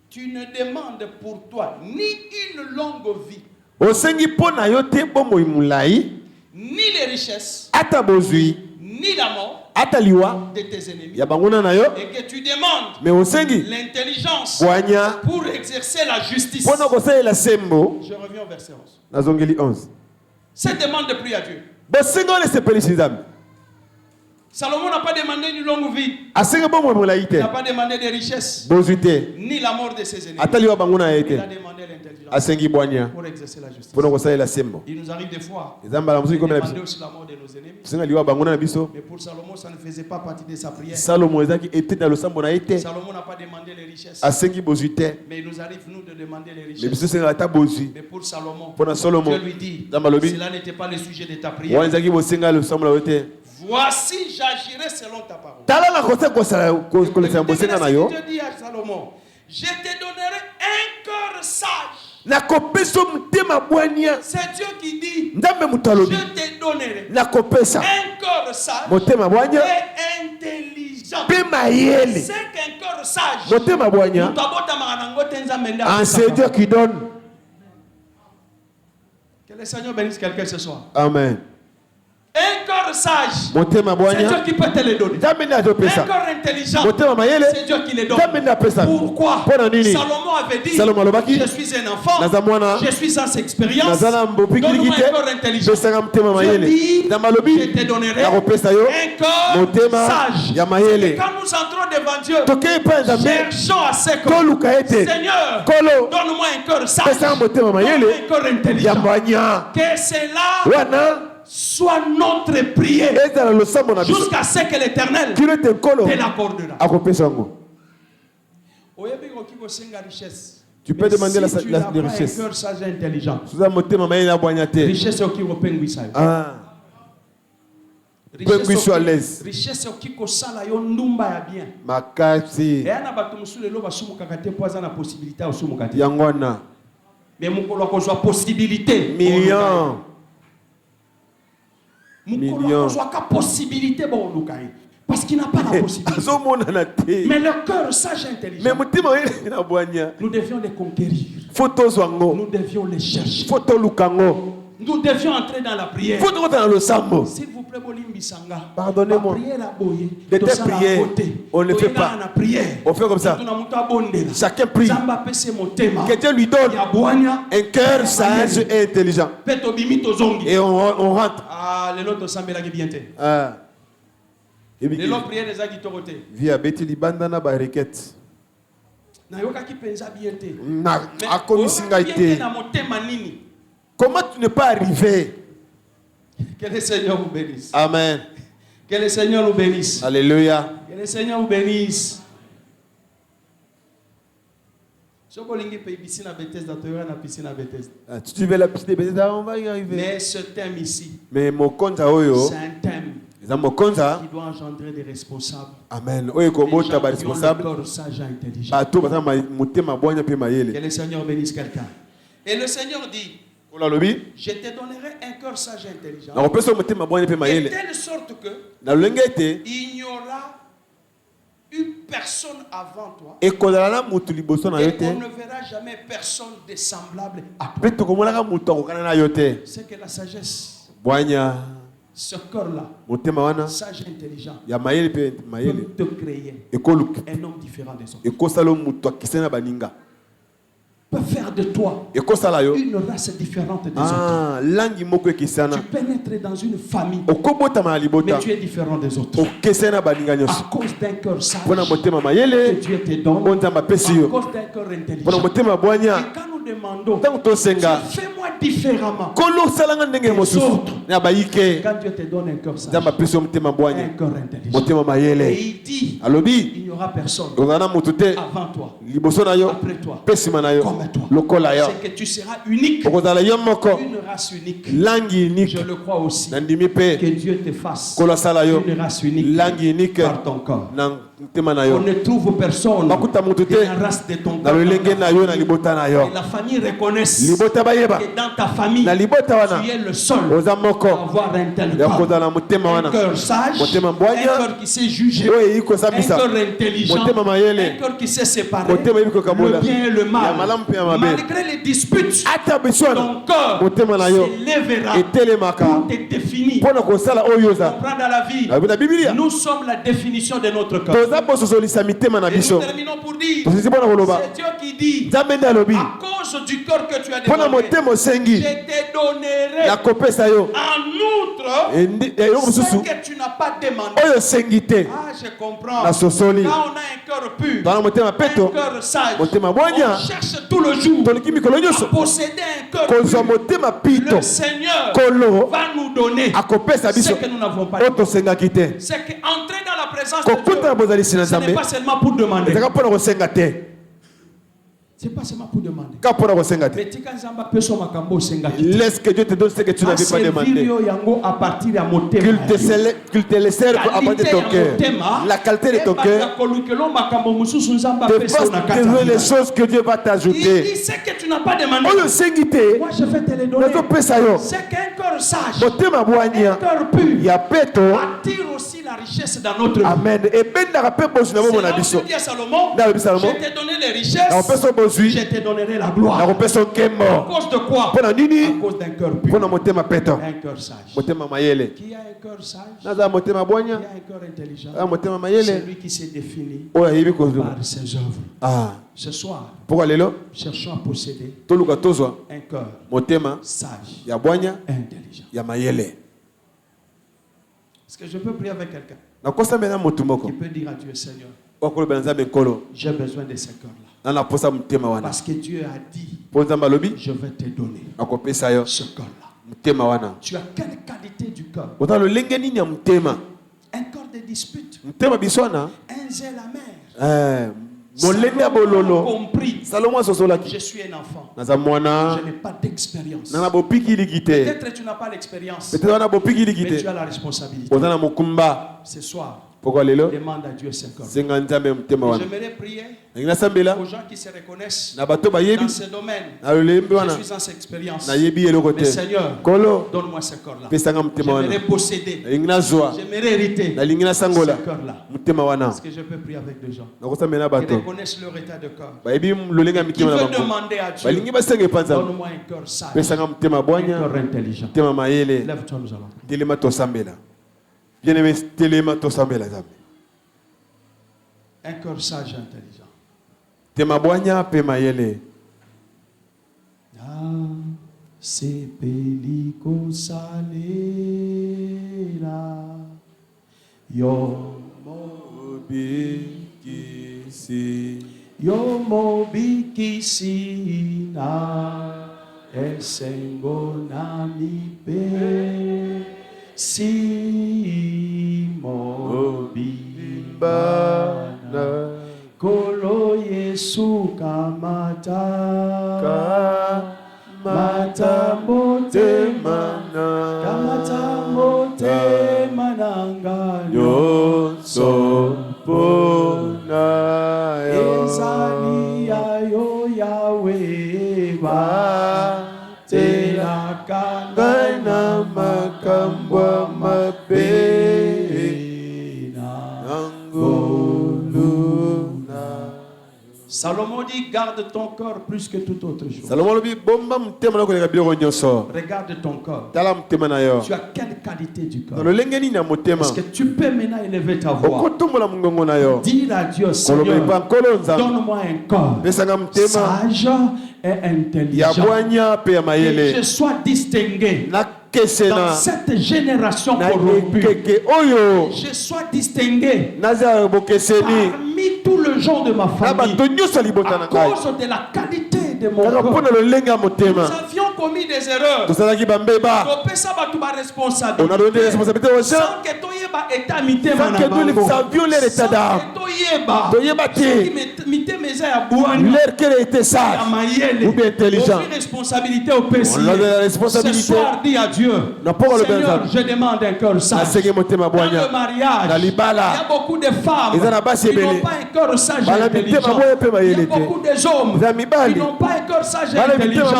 tu ne demandes pour toi ni une longue vie, ni les richesses, ni ni la mort de tes ennemis, et que tu demandes l'intelligence pour exercer la justice. Je reviens au verset 11. Cette demande de prière à Dieu. Salomon n'a pas demandé une longue vie. Il n'a pas demandé des richesses. Ni la mort de ses ennemis. Il a demandé l'intelligence pour exercer la justice. Il nous arrive des fois de demander aussi la mort de nos ennemis. Mais pour Salomon, ça ne faisait pas partie de sa prière. Salomon n'a pas demandé les richesses. Mais il nous arrive, nous, de demander les richesses. Mais pour Salomon, Dieu lui dit, cela n'était pas le sujet de ta prière. Voici, j'agirai selon ta parole. Je te dis à Salomon, je te donnerai un cœur sage. C'est Dieu qui dit, je te donnerai un cœur sage et intelligent. C'est qu'un cœur sage, c'est Dieu qui donne. Que le Seigneur bénisse quelqu'un ce soir. Amen. Un corps sage, c'est Dieu qui peut te le donner. Un corps intelligent, c'est Dieu qui le donne. Pourquoi? Salomon avait dit, je suis un enfant, je suis sans expérience, donne-moi un corps intelligent. Dieu dit, je te donnerai un corps sage. Et quand nous entrons devant Dieu, cherchons à ce corps. Seigneur, donne-moi un corps sage, donne-moi un corps intelligent. Que cela soit notre prière jusqu'à ce que l'Éternel te l'accordera. Tu peux demander la richesse. Richesse au qui richesse à l'aise. Richesse qui kosala yo ndumba ya bien. Makasi. Et ana bato musule lo basumu kakate poza na possibilité au sumu kakate. Yangwana. Mais mukolo akozwa possibilité. Million. Mukolo akozwa ka possibilité bon lukai. Parce qu'il n'a pas la possibilité. Mais le cœur sage et intelligent, nous devions les conquérir. Nous devions les chercher. Nous devions entrer dans la prière. S'il vous plaît, pardonnez-moi. De tes prières, on ne fait pas. On fait comme ça. Chacun prie. Que Dieu lui donne un cœur sage et intelligent. Et on rentre. Lelo prière des agi toroté. Via beti libanda na ba requête. Na yoka ki penza bien te. Na akomisinga ite. Comment tu n'es pas arrivé? Que le Seigneur vous bénisse. Amen. Que le Seigneur nous bénisse. Alléluia. Que le Seigneur vous bénisse. Sokolingi pe piscine à Bethesda, tu na piscine à Bethesda. Tu veux la piscine de Bethesda, on va y arriver. Mais ce thème ici. Mais mon compte à oyo. C'est un thème. Qui doit engendrer des responsables. Amen. Oyo kobota ba responsable. Que le Seigneur bénisse quelqu'un. Et le Seigneur dit, je te donnerai un cœur sage et intelligent. De telle sorte que il n'y aura une personne avant toi. Et on ne verra jamais personne de semblable à toi. C'est que la sagesse, ce cœur-là, sage et intelligent, peut te créer un homme différent des autres. Peut faire de toi une race différente des autres. Tu pénètres dans une famille, mais tu es différent des autres. À cause d'un cœur sage que Dieu te donne, à cause d'un cœur intelligent. Et quand nous demandons, fais-moi différemment des autres. Quand Dieu te donne un cœur sage, un cœur intelligent, et il dit, il n'y aura personne avant toi, après toi, c'est que tu seras unique, une race unique. Je le crois aussi, que Dieu te fasse une race unique par ton corps. On ne trouve personne de la race de ton corps. Et la famille reconnaisse que dans ta famille, tu es le seul à avoir un tel corps. Un cœur sage, un cœur qui sait juger, un cœur intelligent, intelligent, un cœur qui sait séparer le bien et le mal. Malgré les disputes, ton cœur s'élèvera pour te définir. Comprendre à la vie, nous sommes la définition de notre cœur. Et nous terminons pour dire, c'est Dieu qui dit, à cause du cœur que tu as demandé, je te donnerai en outre ce que tu n'as pas demandé. Ah, je comprends. Quand on a un cœur pur, un cœur sage, on cherche tout le jour à posséder un cœur pur. Le Seigneur va nous donner ce que nous n'avons pas demandé. C'est qu'entrer dans la présence de Dieu, ce n'est pas seulement pour demander. C'est pas seulement pour demander. Laisse que Dieu te donne ce que tu n'avais pas demandé. Qu'il te le serve à partir de ton cœur. La qualité de ton cœur dépasse les choses que Dieu va t'ajouter. Il dit ce que tu n'as pas demandé. Moi je vais te le donner. C'est qu'un cœur sage, un cœur pur attire aussi la richesse dans notre vie. Amen. C'est là où Dieu dit à Salomon, je t'ai donné les richesses, je te donnerai la gloire. À cause de quoi? À cause d'un cœur pur, un cœur sage. Qui a un cœur sage, qui a un cœur intelligent, c'est lui qui s'est défini par ses œuvres. Ce soir, cherchons à posséder un cœur sage et intelligent. Est-ce que je peux prier avec quelqu'un qui peut dire à Dieu, Seigneur, j'ai besoin de ce cœur-là? Parce que Dieu a dit, je vais te donner ce cœur-là. Tu as quelle qualité du cœur? Un cœur de dispute, un zèle amer. Salomon a compris. Je suis un enfant. Je n'ai pas d'expérience. Peut-être tu n'as pas l'expérience, mais tu as la responsabilité. Ce soir, demande à Dieu ce cœur. J'aimerais prier aux gens qui se reconnaissent dans ce domaine. Je suis en cette expérience. Mais Seigneur, donne-moi ce corps-là. J'aimerais posséder. J'aimerais hériter ce cœur-là. Est-ce que je peux prier avec des gens qui reconnaissent leur état de cœur, qui veulent demander à Dieu, donne-moi un cœur sage, un cœur intelligent. Lève-toi, nous allons. Bien-aimé, un cœur sage et intelligent. Se pelico salela yo mobikisi na esengo na mipe si mobibana kolo Yesu kamata mata motema nanga Yoso pona ezali ayo Yahweh ba tela kanga na makambwa mapena ngoluna. Salomon dit, garde ton cœur plus que toute autre chose. Regarde ton cœur. Tu as quelle qualité du cœur? Est-ce que tu peux maintenant élever ta voix? Dis à Dieu, Seigneur, donne-moi un cœur sage et intelligent. Que je sois distingué dans cette génération corrompue. Je sois distingué parmi tout le genre de ma famille à cause de la qualité de mon cœur. Nous avions commis des erreurs. On a donné des responsabilités aux gens sans que nous savions leur état d'âme. Leur cœur était sage ou bien intelligent. On a donné la responsabilité. Ce soir, dis à Dieu, Seigneur, je demande un cœur sage. Dans le mariage, il y a beaucoup de femmes qui n'ont pas un cœur sage et intelligent. Il y a beaucoup d'hommes qui n'ont pas un cœur sage et intelligent. Il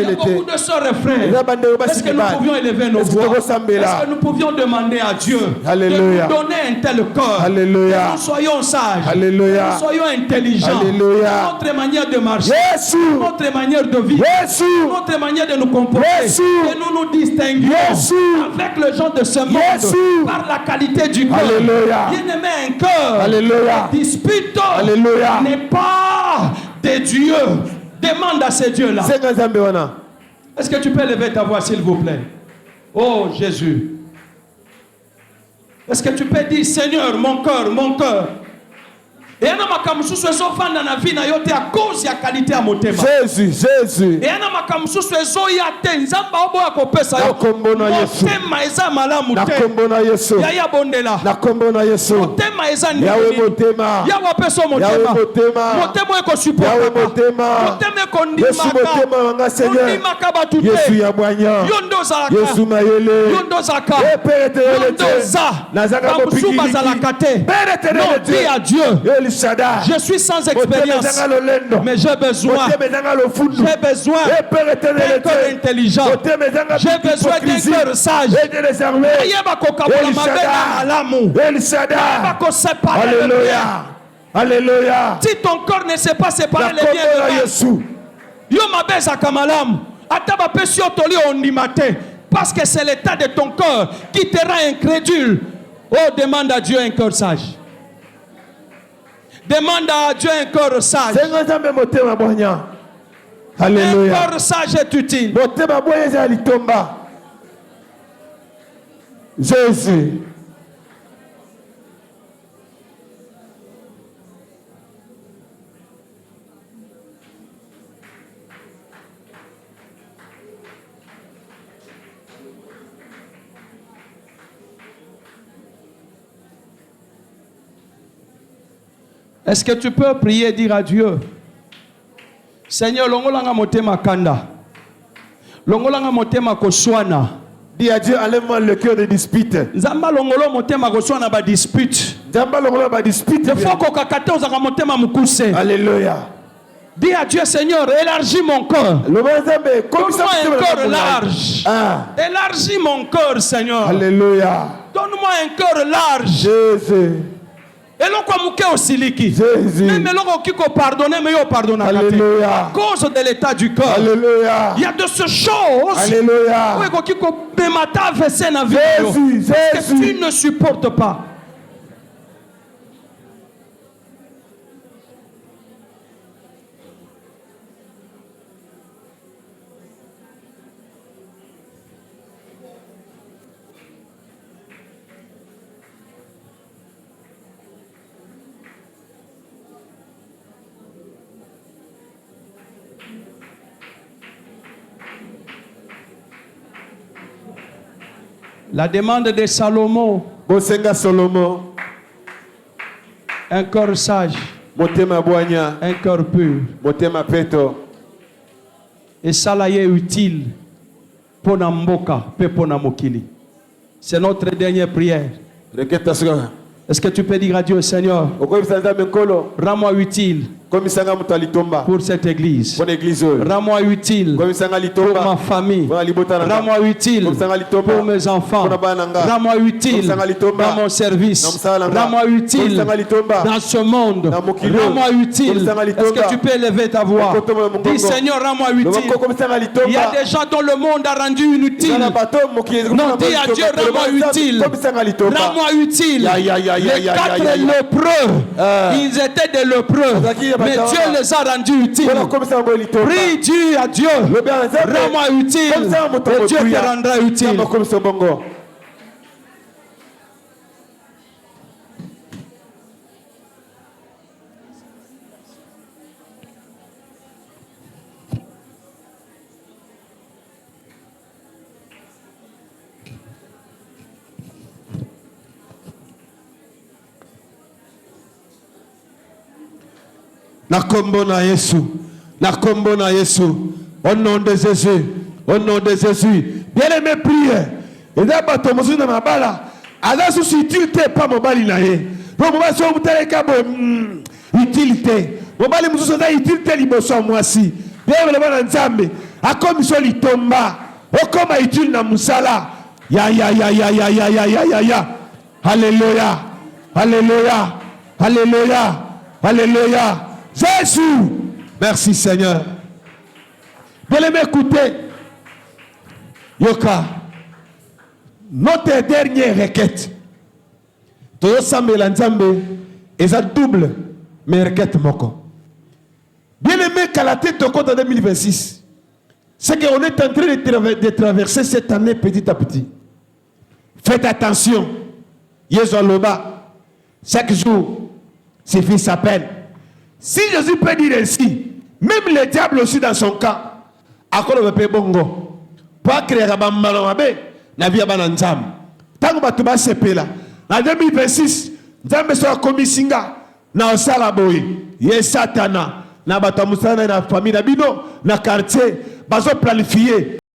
y a beaucoup de sœurs et frères. Est-ce que nous pouvions élever nos voix? Est-ce que nous pouvions demander à Dieu Alléluia. De nous donner un tel corps. Alléluia. Que nous soyons sages. Alléluia. Que nous soyons intelligents. Alléluia. Notre manière de marcher. Jésus. Notre manière de vivre. Jésus. Notre manière de nous comporter. Jésus. Que nous nous distinguions Jésus. avec le genre de ce monde. Jésus. Par la qualité du corps. Alléluia. Bien-aimé, un cœur. Alléluia. Dispute. Alléluia. N'est pas des dieux. Demande à ces dieux-là. Est-ce que tu peux lever ta voix, s'il vous plaît? Oh Jésus. Est-ce que tu peux dire, Seigneur, mon cœur, mon cœur. Et à cause de la qualité à mon thème. Jésus, Jésus. Et je suis sans expérience, mais j'ai besoin d'un cœur intelligent. J'ai besoin d'un cœur sage. Alléluia. Alléluia. Si ton corps ne sait pas séparer les biens de mal, yo mabeza kamalam, ataba pesio toli ondimate, parce que c'est l'état de ton corps qui te rend incrédule. Oh, demande à Dieu un cœur sage. Demande à Dieu un cœur sage. Alléluia. Un cœur sage est utile. Jésus. Est-ce que tu peux prier et dire à Dieu, Seigneur, longolanga motema kanda, longolanga motema koswana. Dis à Dieu, enlève-moi le cœur de dispute. Zamba longolo motema koswana ba dispute. Zamba longolo ba dispute. Il faut kokakate ozanga motema mukuse. Alléluia. Dis à Dieu, Seigneur, élargis mon cœur. Donne-moi un cœur large. Élargis mon cœur, Seigneur. Alléluia. Donne-moi un cœur large. Jésus. Jésus. Même pardonner, mais pardonner. Alléluia. À cause de l'état du corps. Alléluia. Il y a de ces choses. Alléluia. Jésus. Que tu ne supportes pas. La demande de Salomon. Un cœur sage. Un cœur pur. Et ça là est utile pour Namboka, pour Namokili. C'est notre dernière prière. Est-ce que tu peux dire à Dieu, Seigneur, rends-moi utile pour cette église. Rends-moi utile pour ma famille. Rends-moi utile pour mes enfants. Rends-moi utile dans mon service. Rends-moi utile dans ce monde. Rends-moi utile. Est-ce que tu peux élever ta voix? Dis, Seigneur, rends-moi utile. Il y a des gens dont le monde a rendu inutile. Non, dis à Dieu, rends-moi utile. Rends-moi utile. Les 4 lépreux, ils étaient des lépreux. Mais Dieu les a rendus utiles. Prie Dieu à Dieu. Rends-moi utile. Et Dieu te rendra utile. La combo na Yesu. La combo na Yesu. Au nom de Jésus. Au nom de Jésus. Bien aimé, priez. Et là, bateau, monsieur na mabala. Ala sous utilité pas mobali na ye. Donc mobali so mutale kabo utilité. Mobali mususu na utilité liboso moi si. Bien le bana nzambe. A commission litomba. O koma utile na musala. Ya. Alléluia. Alléluia. Alléluia. Alléluia. Jésus. Merci Seigneur. Bien-aimé, écoutez. Yoka. Notre dernière requête. Todo sambe la nzambe. Eza double. Mais requête moko. Bien-aimé, qu'à la tête au compte en 2026. C'est qu'on est en train de traverser cette année petit à petit. Faites attention. Yezoloba. Chaque jour, ses fils s'appellent. Si Jésus peut dire ainsi, même le diable aussi dans son cas, à quoi le peut bongo. Pas créer un malamabe, na vie bananzam. Tant que tu vas se là. En 2026, Nzambe sera commis singa. Na osala boy. Yes satana. Na batamusana na famille na bino, na quartier, bazo planifier.